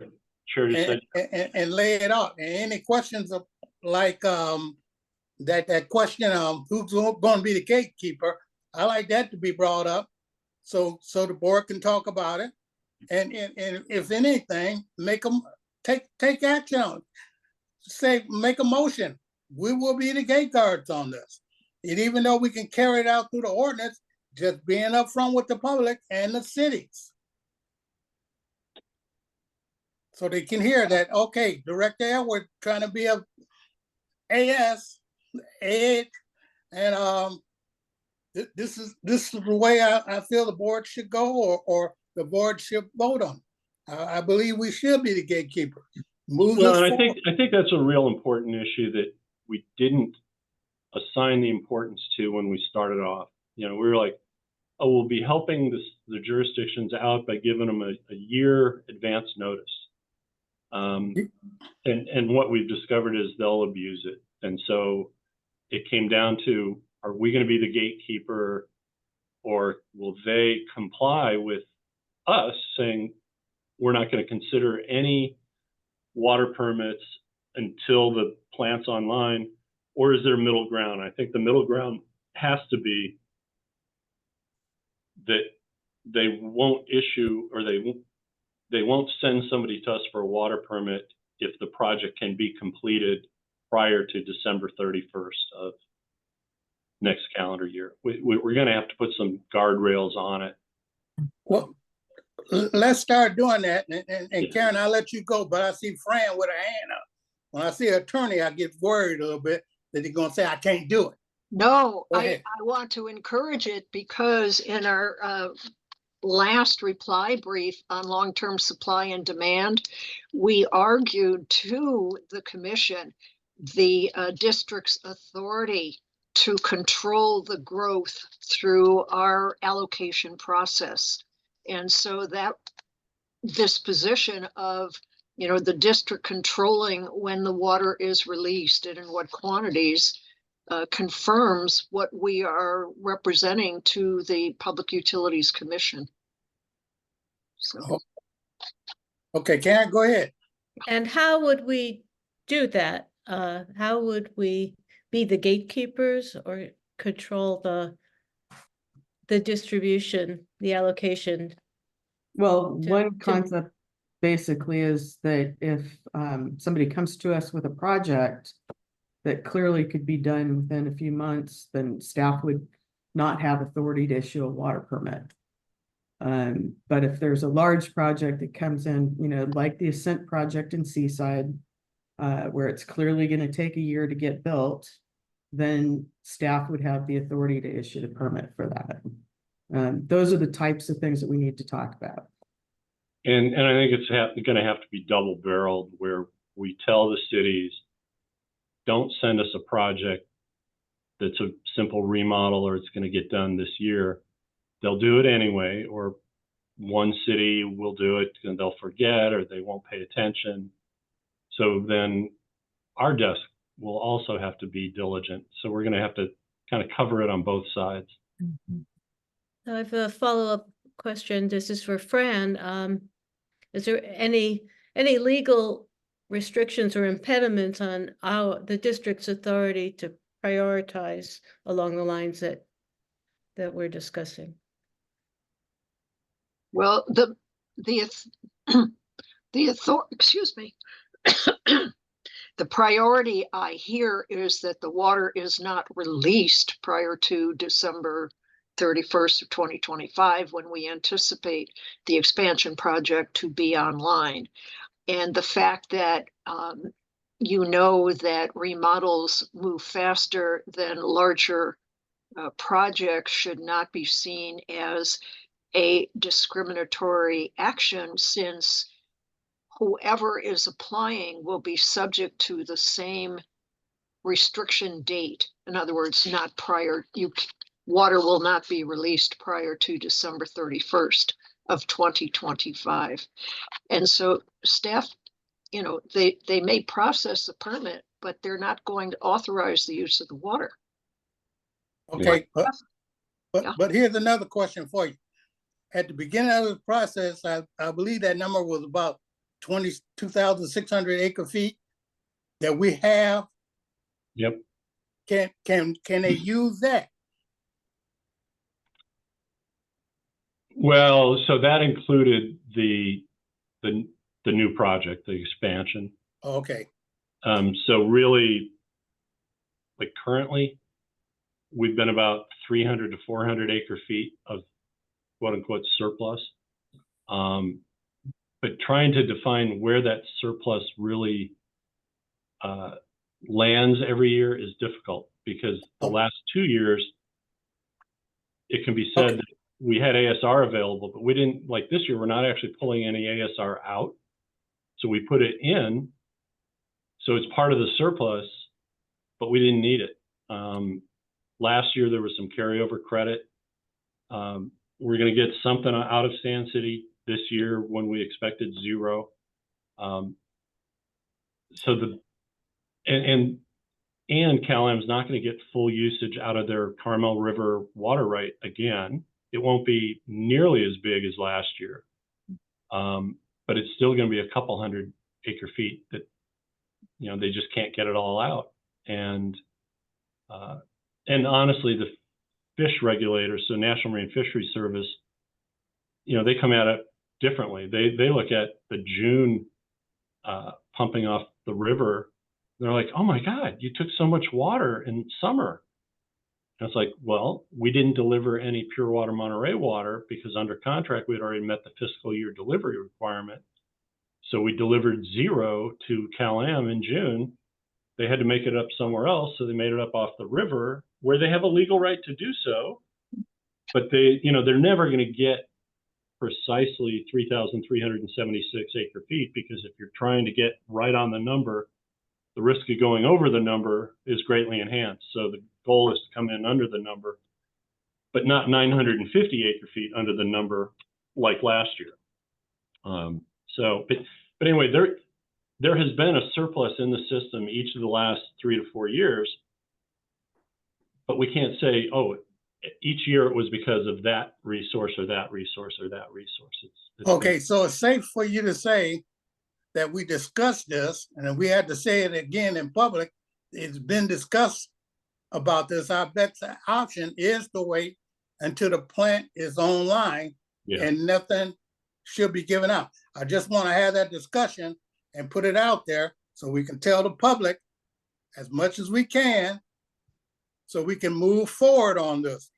chair just said. And lay it out. And any questions of, like that question, who's going to be the gatekeeper? I like that to be brought up, so the board can talk about it. And if anything, make them take action on it. Say, make a motion. We will be the gate guards on this. And even though we can carry it out through the ordinance, just being upfront with the public and the cities, so they can hear that, okay, Director Edward trying to be a AS, and this is the way I feel the board should go, or the board should vote on. I believe we should be the gatekeeper. Well, and I think that's a real important issue that we didn't assign the importance to when we started off. You know, we were like, oh, we'll be helping the jurisdictions out by giving them a year advance notice. And what we've discovered is they'll abuse it. And so it came down to, are we going to be the gatekeeper, or will they comply with us saying we're not going to consider any water permits until the plant's online, or is there middle ground? I think the middle ground has to be that they won't issue, or they won't send somebody to us for a water permit if the project can be completed prior to December 31st of next calendar year. We're going to have to put some guardrails on it. Well, let's start doing that. And Karen, I'll let you go, but I see Fran with her hand up. When I see an attorney, I get worried a little bit that he's going to say, I can't do it. No, Go I ahead. want to encourage it because in our last reply brief on long-term supply and demand, we argued to the commission the district's authority to control the growth through our allocation process. And so that disposition of, you know, the district controlling when the water is released and in what quantities confirms what we are representing to the Public Utilities Commission. So, Okay, Karen, go ahead. And how would we do that? How would we be the gatekeepers or control the distribution, the allocation? Well, To- one to- concept basically is that if somebody comes to us with a project that clearly could be done within a few months, then staff would not have authority to issue a water permit. But if there's a large project that comes in, you know, like the Ascent project in Seaside, where it's clearly going to take a year to get built, then staff would have the authority to issue the permit for that. Those are the types of things that we need to talk about. And I think it's going to have to be double barreled, where we tell the cities, don't send us a project that's a simple remodel or it's going to get done this year. They'll do it anyway, or one city will do it and they'll forget or they won't pay attention. So then our desk will also have to be diligent. So we're going to have to kind of cover it on both sides. I have a follow-up question. This is for Fran. Is there any legal restrictions or impediments on the district's authority to prioritize along the lines that we're discussing? well, excuse me. The priority I hear is that the water is not released prior to December 31st of 2025, when we anticipate the expansion project to be online. And the fact that you know that remodels move faster than larger projects should not be seen as a discriminatory action, since whoever is applying will be subject to the same restriction date. In other words, not prior, water will not be released prior to December 31st of 2025. And so staff, you know, they may process the permit, but they're not going to authorize the use of the water. Okay, Yeah. but here's another question for you. At the beginning of the process, I believe that number was about 22,600 acre feet that we have. Yep. Can they use that? Well, so that included the new project, the expansion. Okay. So really, like currently, we've been about 300 to 400 acre feet of quote unquote surplus. But trying to define where that surplus really lands every year is difficult, because the last 2 years, it can be said that we had ASR available, but we didn't, like this year, we're not actually pulling any ASR out. So we put it in. So it's part of the surplus, but we didn't need it. Last year, there was some carryover credit. We're going to get something out of Sand City this year when we expected zero. So and Cal-Am's not going to get full usage out of their Carmel River water right again. It won't be nearly as big as last year, but it's still going to be a couple hundred acre feet that, you know, they just can't get it all out. And honestly, the fish regulators, so National Marine Fisheries Service, you know, they come at it differently. They look at the June pumping off the river. They're like, oh my God, you took so much water in summer. And it's like, well, we didn't deliver any pure water Monterey water because under contract, we had already met the fiscal year delivery requirement. So we delivered 0 to Cal-Am in June. They had to make it up somewhere else. So they made it up off the river where they have a legal right to do so. But they, you know, they're never going to get precisely 3,376 acre feet, because if you're trying to get right on the number, the risk of going over the number is greatly enhanced. So the goal is to come in under the number, but not 950 acre feet under the number like last year. But anyway, there has been a surplus in the system each of the last 3 to 4 years, but we can't say, oh, each year it was because of that resource or that resource or that resource. It's Okay, so it's safe for you to say that we discussed this, and if we had to say it again in public, it's been discussed about this. I bet the option is to wait until the plant is online, Yeah. and nothing should be given out. I just want to have that discussion and put it out there so we can tell the public as much as we can so we can move forward on this.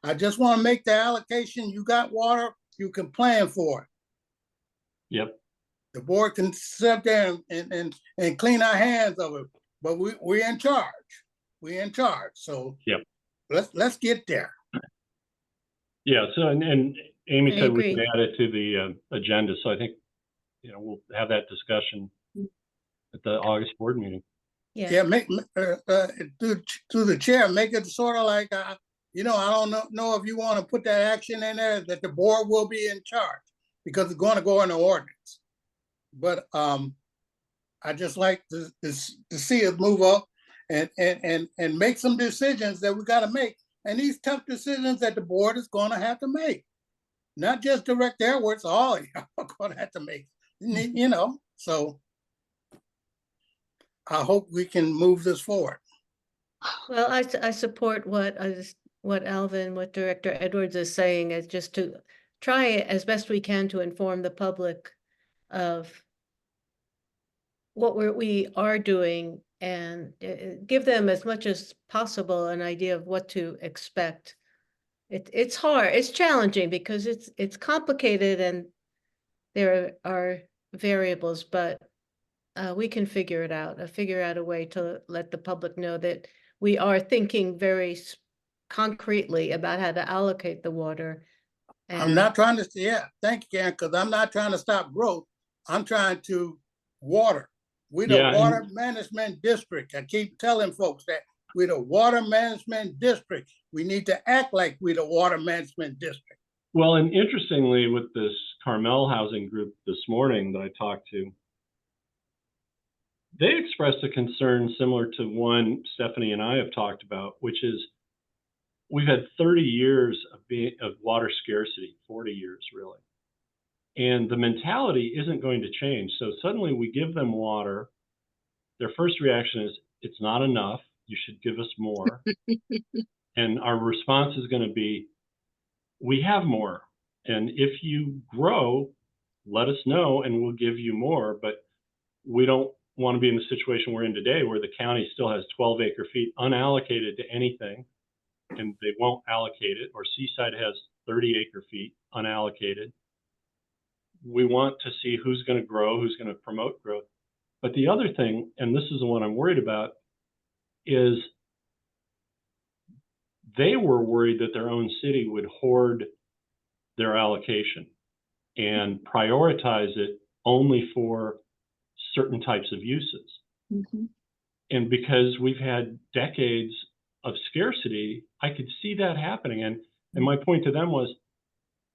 I just want to make the allocation. You got water, you can plan for it. Yep. The board can sit there and clean our hands of it, but we're in charge. We're in charge. So yep. Let's get there. Yeah. So and Amy I said we agree. can add it to the agenda. So I think, you know, we'll have that discussion at the August board meeting. Yeah, make through the chair, make it sort of like you know, I don't know if you want to put that action in there that the board will be in charge, because it's going to go in the ordinance. But I just like to see us move up and make some decisions that we got to make, and these tough decisions that the board is going to have to make, not just direct airworks. All y'all are going to have to make, you know. So I hope we can move this forward. Well, I support what Alvin, what Director Edwards is saying, is just to try as best we can to inform the public of what we are doing, and give them as much as possible an idea of what to expect. It's hard, it's challenging because it's complicated and there are variables, but we can figure it out, figure out a way to let the public know that we are thinking very concretely about how to allocate the water. I'm not trying to, yeah, thank you, Karen, because I'm not trying to stop growth. I'm trying to water. We're the water management district. I keep telling folks that we're the water management district. We need to act like we're the water management district. Well, and interestingly, with this Carmel housing group this morning that I talked to, they expressed a concern similar to one Stephanie and I have talked about, which is we've had 30 years of water scarcity, 40 years really. And the mentality isn't going to change. So suddenly we give them water. Their first reaction is, it's not enough. You should give us more. And our response is going to be, we have more. And if you grow, let us know and we'll give you more. But we don't want to be in the situation we're in today, where the county still has 12 acre feet unallocated to anything, and they won't allocate it, or Seaside has 30 acre feet unallocated. We want to see who's going to grow, who's going to promote growth. But the other thing, and this is the one I'm worried about, is they were worried that their own city would hoard their allocation and prioritize it only for certain types of uses. Mm-hmm. And because we've had decades of scarcity, I could see that happening. And my point to them was,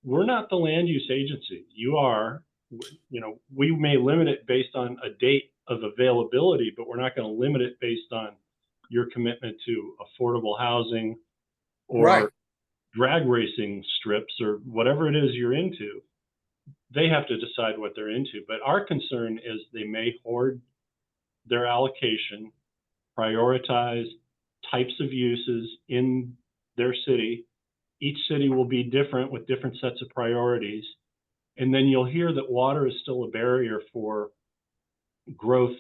we're not the land use agency. You are. You know, we may limit it based on a date of availability, but we're not going to limit it based on your commitment to affordable housing or drag racing strips or whatever it is you're into. they have to decide what they're into. But our concern is they may hoard their allocation, prioritize types of uses in their city. Each city will be different with different sets of priorities. And then you'll hear that water is still a barrier for growth.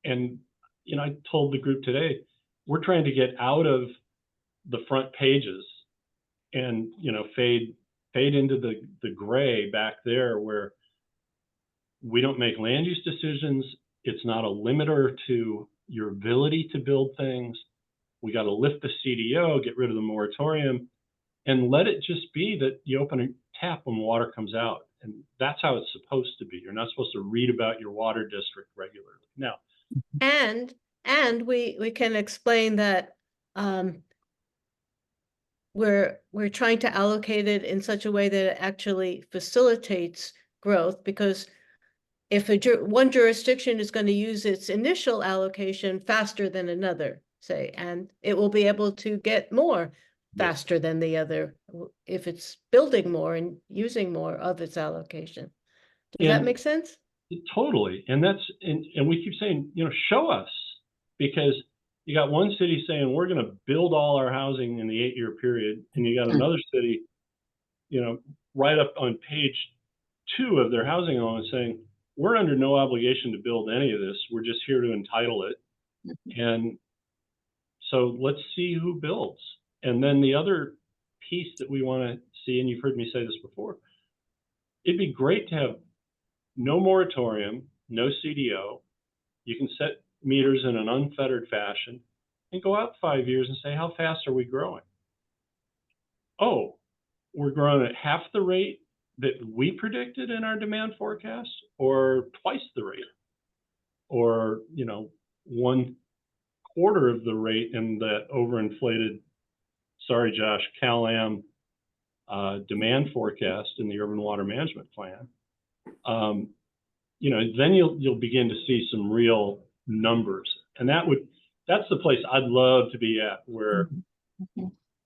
And, you know, I told the group today, we're trying to get out of the front pages and, you know, fade into the gray back there where we don't make land use decisions. It's not a limiter to your ability to build things. We got to lift the CDO, get rid of the moratorium, and let it just be that you open a tap when water comes out. And that's how it's supposed to be. You're not supposed to read about your water district regularly. Now, and we can explain that we're trying to allocate it in such a way that it actually facilitates growth, because if one jurisdiction is going to use its initial allocation faster than another, say, and it will be able to get more faster than the other if it's building more and using more of its allocation. Does that make sense? Totally. And we keep saying, you know, show us, because you got one city saying we're going to build all our housing in the 8-year period, and you got another city, you know, right up on page 2 of their housing element saying we're under no obligation to build any of this. We're just here to entitle it. And so let's see who builds. And then the other piece that we want to see, and you've heard me say this before, it'd be great to have no moratorium, no CDO. You can set meters in an unfettered fashion and go out 5 years and say, how fast are we growing? Oh, we're growing at half the rate that we predicted in our demand forecast, or twice the rate, or, you know, 1/4 of the rate in that overinflated, sorry, Josh, CalAm demand forecast in the urban water management plan. You know, then you'll begin to see some real numbers, and that's the place I'd love to be at, where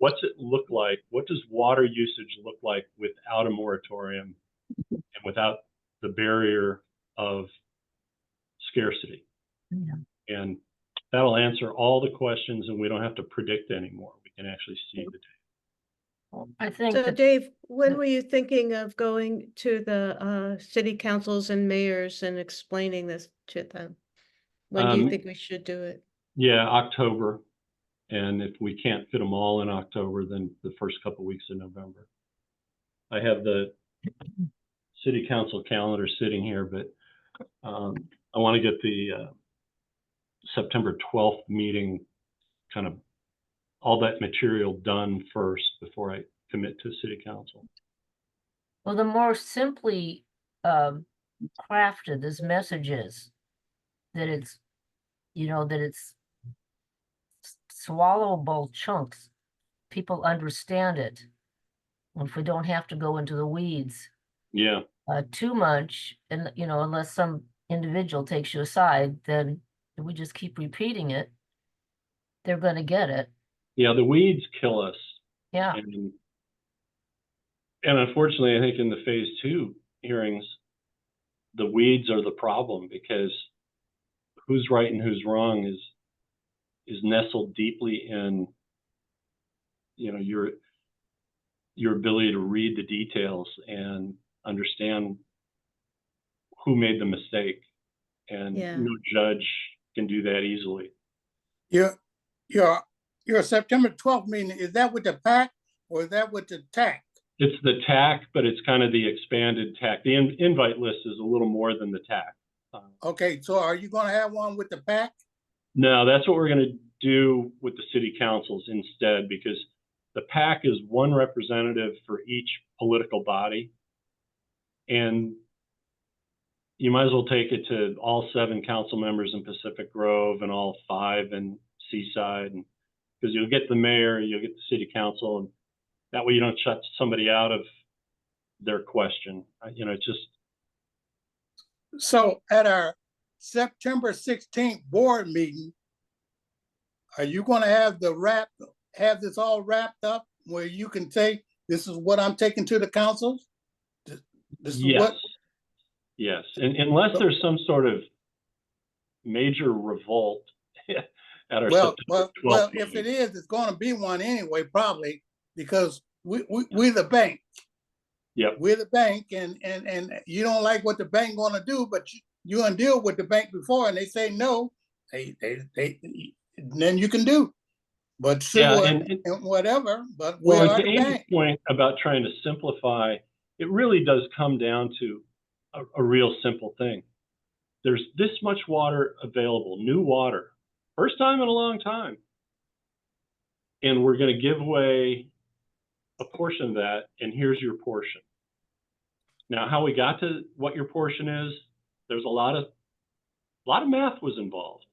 what's it look like? What does water usage look like without a moratorium and without the barrier of scarcity? Yeah. And that'll answer all the questions, and we don't have to predict anymore. We can actually see the data. I think So that Dave, when were you thinking of going to the city councils and mayors and explaining this to them? When do you think we should do it? Yeah, October. And if we can't fit them all in October, then the first couple weeks of November. I have the city council calendar sitting here, but I want to get the September 12th meeting, kind of all that material done first before I commit to city council. well, the more simply crafted this message is, that it's, you know, that it's swallowable chunks, people understand it. If we don't have to go into the weeds Yeah. too much, and, you know, unless some individual takes you aside, then we just keep repeating it, they're going to get it. Yeah, the weeds kill us. Yeah. And unfortunately, I think in the phase 2 hearings, the weeds are the problem, because who's right and who's wrong is nestled deeply in, you know, your ability to read the details and understand who made the mistake. And no judge can do that easily. Your September 12th meeting, is that with the PAC or is that with the TAC? It's the TAC, but it's kind of the expanded TAC. The invite list is a little more than the TAC. Okay, so are you going to have one with the PAC? No, that's what we're going to do with the city councils instead, because the PAC is one representative for each political body. And you might as well take it to all 7 council members in Pacific Grove and all 5 in Seaside, because you'll get the mayor, you'll get the city council, and that way you don't shut somebody out of their question. You know, it's just. So at our September 16th board meeting, are you going to have this all wrapped up where you can say, this is what I'm taking to the council? This is Yes. what, Yes. And unless there's some sort of major revolt at our well, September 12th well, if meeting. it is, it's gonna be one anyway, probably, because we're the bank. Yep. We're the bank, and you don't like what the bank gonna do, but you gonna deal with the bank before, and they say no, they then you can do. But sue Yeah, and whatever, but we Well, and are to the Amy's bank. point about trying to simplify, it really does come down to a real simple thing. There's this much water available, new water, first time in a long time. And we're going to give away a portion of that, and here's your portion. Now, how we got to what your portion is, there's a lot of math was involved.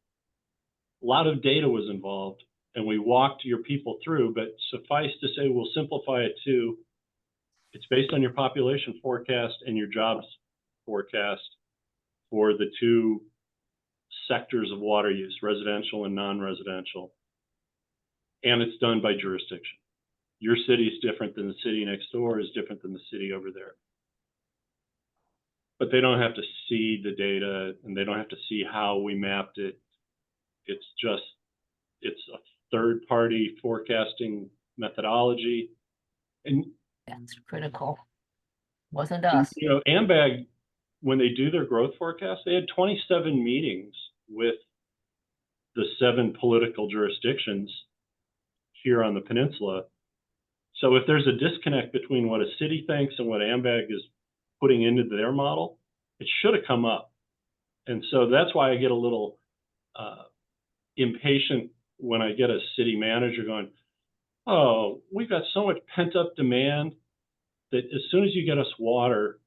A lot of data was involved, and we walked your people through, but suffice to say, we'll simplify it to, it's based on your population forecast and your jobs forecast for the two sectors of water use, residential and non-residential. And it's done by jurisdiction. Your city is different than the city next door, is different than the city over there. But they don't have to see the data, and they don't have to see how we mapped it. It's a third-party forecasting methodology. And That's critical. Wasn't us. you know, AMBAG, when they do their growth forecast, they had 27 meetings with the 7 political jurisdictions here on the peninsula. So if there's a disconnect between what a city thinks and what AMBAG is putting into their model, it should have come up. And so that's why I get a little impatient when I get a city manager going, oh, we've got so much pent up demand that as soon as you get us water,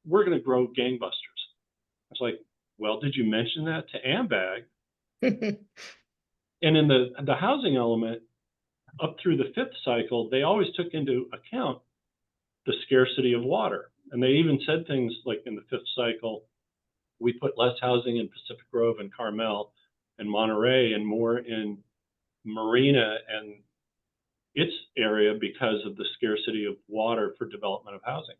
we're going to grow gangbusters. It's like, well, did you mention that to AMBAG? And in the housing element, up through the 5th cycle, they always took into account the scarcity of water. And they even said things like in the 5th cycle, we put less housing in Pacific Grove and Carmel and Monterey and more in Marina and its area because of the scarcity of water for development of housing.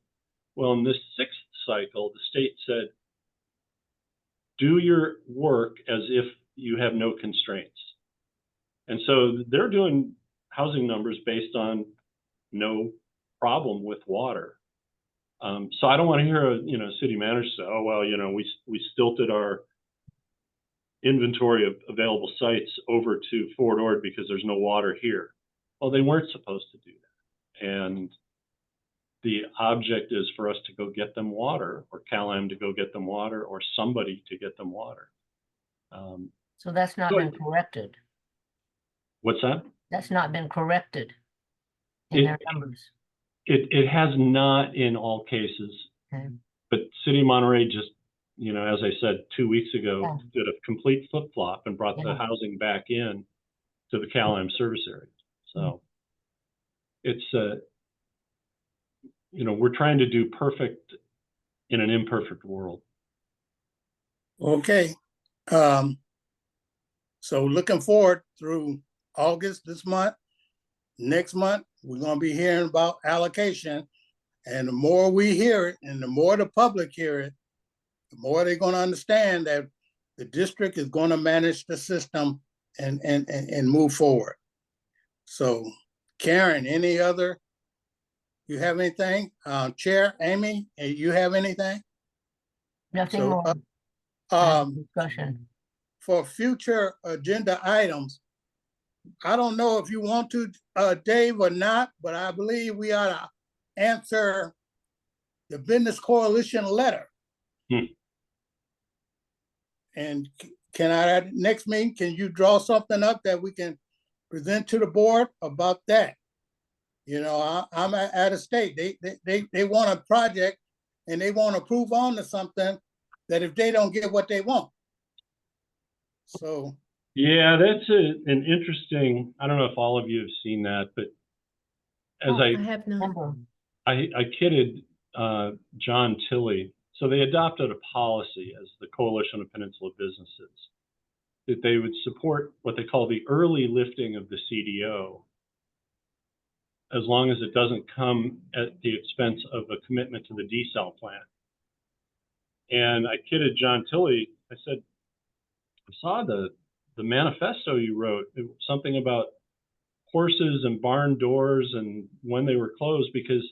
Well, in this 6th cycle, the state said, do your work as if you have no constraints. And so they're doing housing numbers based on no problem with water. So I don't want to hear a city manager say, oh, well, we stilted our inventory of available sites over to Fort Ord because there's no water here. Well, they weren't supposed to do that. And the object is for us to go get them water, or CalAm to go get them water, or somebody to get them water. So that's not been corrected. What's that? That's not been corrected in their numbers. It has not in all cases. Okay. But City of Monterey just, as I said 2 weeks ago, Yeah. did a complete flip-flop and brought the Yeah. housing back in to the CalAm service area. So it's, we're trying to do perfect in an imperfect world. Okay. So looking forward through August this month. Next month, we're going to be hearing about allocation. And the more we hear it and the more the public hear it, the more they're going to understand that the district is going to manage the system and move forward. So Karen, you have anything? Chair Amy, you have anything? Nothing So, more. Discussion. For future agenda items, I don't know if you want to, Dave, or not, but I believe we ought to answer the Business Coalition letter. And can I, next meeting, can you draw something up that we can present to the board about that? I'm out of state. They want a project and they want to prove on to something that if they don't get what they want. So. Yeah, that's an interesting, I don't know if all of you have seen that, but as I have not. I kidded John Tilley. So they adopted a policy as the Coalition of Peninsula Businesses that they would support what they call the early lifting of the CDO as long as it doesn't come at the expense of a commitment to the desal plant. And I kidded John Tilley. I said, I saw the manifesto you wrote, something about horses and barn doors and when they were closed, because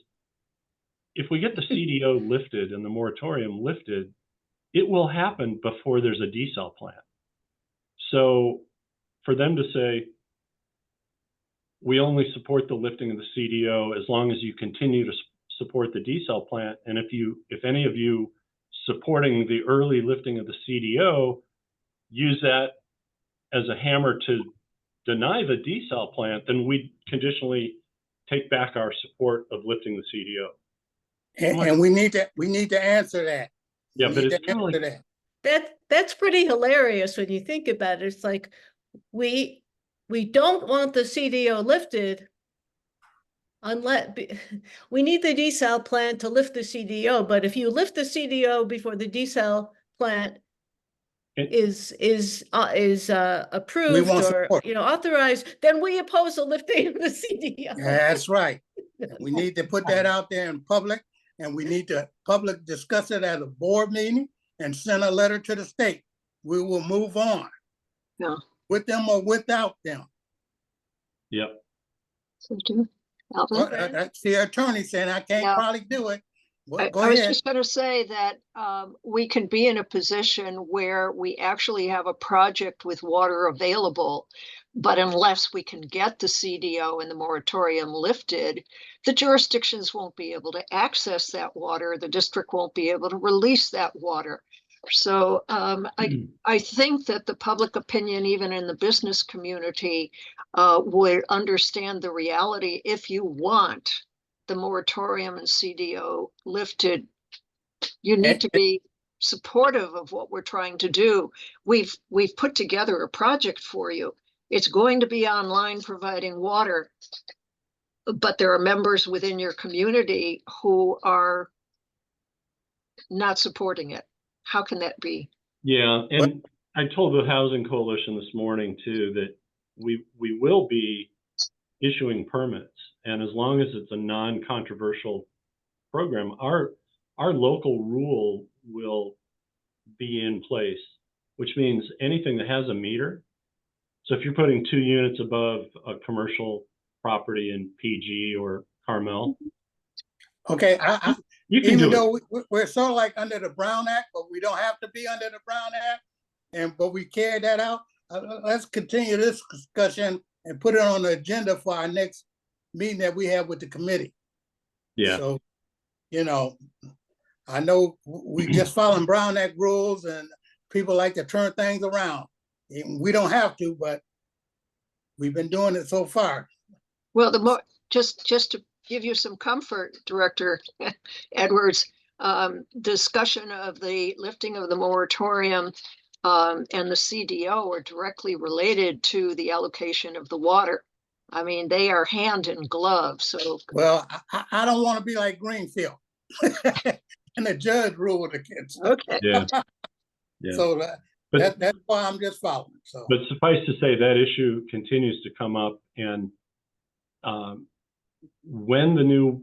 if we get the CDO lifted and the moratorium lifted, it will happen before there's a desal plant. So for them to say, we only support the lifting of the CDO as long as you continue to support the desal plant, and if any of you supporting the early lifting of the CDO use that as a hammer to deny the desal plant, then we conditionally take back our support of lifting the CDO. And we need to answer that. Yeah, We but need it's to kind of answer like, that. That's pretty hilarious when you think about it. It's like we don't want the CDO lifted unless we need the desal plant to lift the CDO. But if you lift the CDO before the desal plant is approved won't or support. authorized, then we oppose the lifting of the CDO. That's right. We need to put that out there in public, and we need to public discuss it at a board meeting and send a letter to the state. We will move on. Yeah. With them or without them. yep. So do Alvin? Okay. That's the attorney saying I can't Yeah. probably do it. Well, go I was ahead. just going to say that we can be in a position where we actually have a project with water available, but unless we can get the CDO and the moratorium lifted, the jurisdictions won't be able to access that water. The district won't be able to release that water. So I think that the public opinion, even in the business community, would understand the reality. If you want the moratorium and CDO lifted, you need to be supportive of what we're trying to do. We've put together a project for you. It's going to be online providing water, but there are members within your community who are not supporting it. How can that be? Yeah, and I told the Housing Coalition this morning too that we will be issuing permits, and as long as it's a non-controversial program, our local rule will be in place, which means anything that has a meter. So if you're putting 2 units above a commercial property in PG or Carmel, Okay, you can even do though it. we're sort of like under the Brown Act, but we don't have to be under the Brown Act, but we carry that out. Let's continue this discussion and put it on the agenda for our next meeting that we have with the committee. Yeah. So, I know we just following Brown Act rules, and people like to turn things around. We don't have to, but we've been doing it so far. Well, the more just to give you some comfort, Director Edwards, discussion of the lifting of the moratorium and the CDO are directly related to the allocation of the water. I mean, they are hand in glove. So, well, I don't want to be like Greenfield, and the judge ruled against it. okay. Yeah. Yeah. So that's why I'm just following. So, but suffice to say that issue continues to come up, and when the new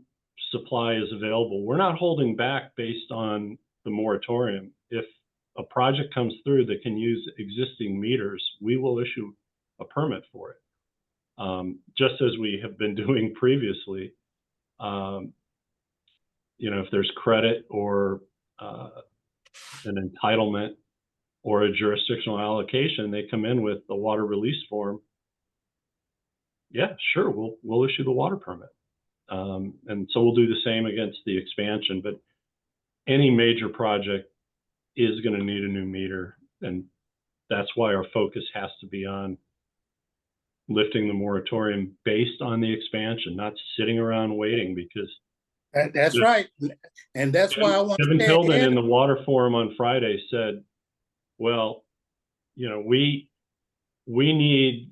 supply is available, we're not holding back based on the moratorium. If a project comes through that can use existing meters, we will issue a permit for it, just as we have been doing previously. If there's credit or an entitlement or a jurisdictional allocation, they come in with the water release form. Yeah, sure, we'll issue the water permit. And so we'll do the same against the expansion, but any major project is going to need a new meter, and that's why our focus has to be on lifting the moratorium based on the expansion, not sitting around waiting, because that's right. And that's why I want Kevin to Tilden in the water forum on Friday said, well, we need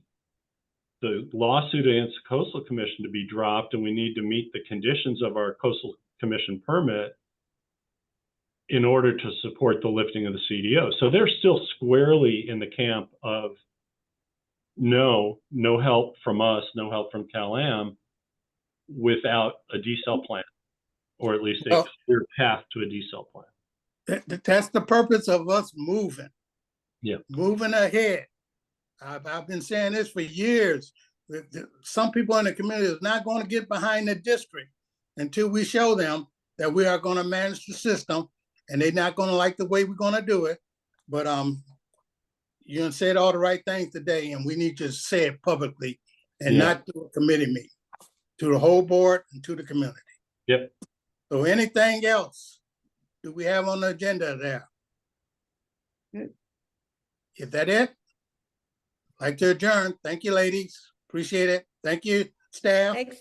the lawsuit against the Coastal Commission to be dropped, and we need to meet the conditions of our Coastal Commission permit in order to support the lifting of the CDO. So they're still squarely in the camp of no help from us, no help from Cal-Am. without a decel plan, or at least a Well- clear path to a decel plan. That's the purpose of us moving. Yeah. Moving ahead. I've been saying this for years. Some people in the community is not going to get behind the district until we show them that we are going to manage the system, and they're not going to like the way we're going to do it. But you done said all the right things today, and we need to say it publicly and Yeah. not do a committee meeting, to the whole board and to the community. Yep. So anything else do we have on the agenda there? Good. Is that it? Like to adjourn. Thank you, ladies. Appreciate it. Thank you, staff. Thanks.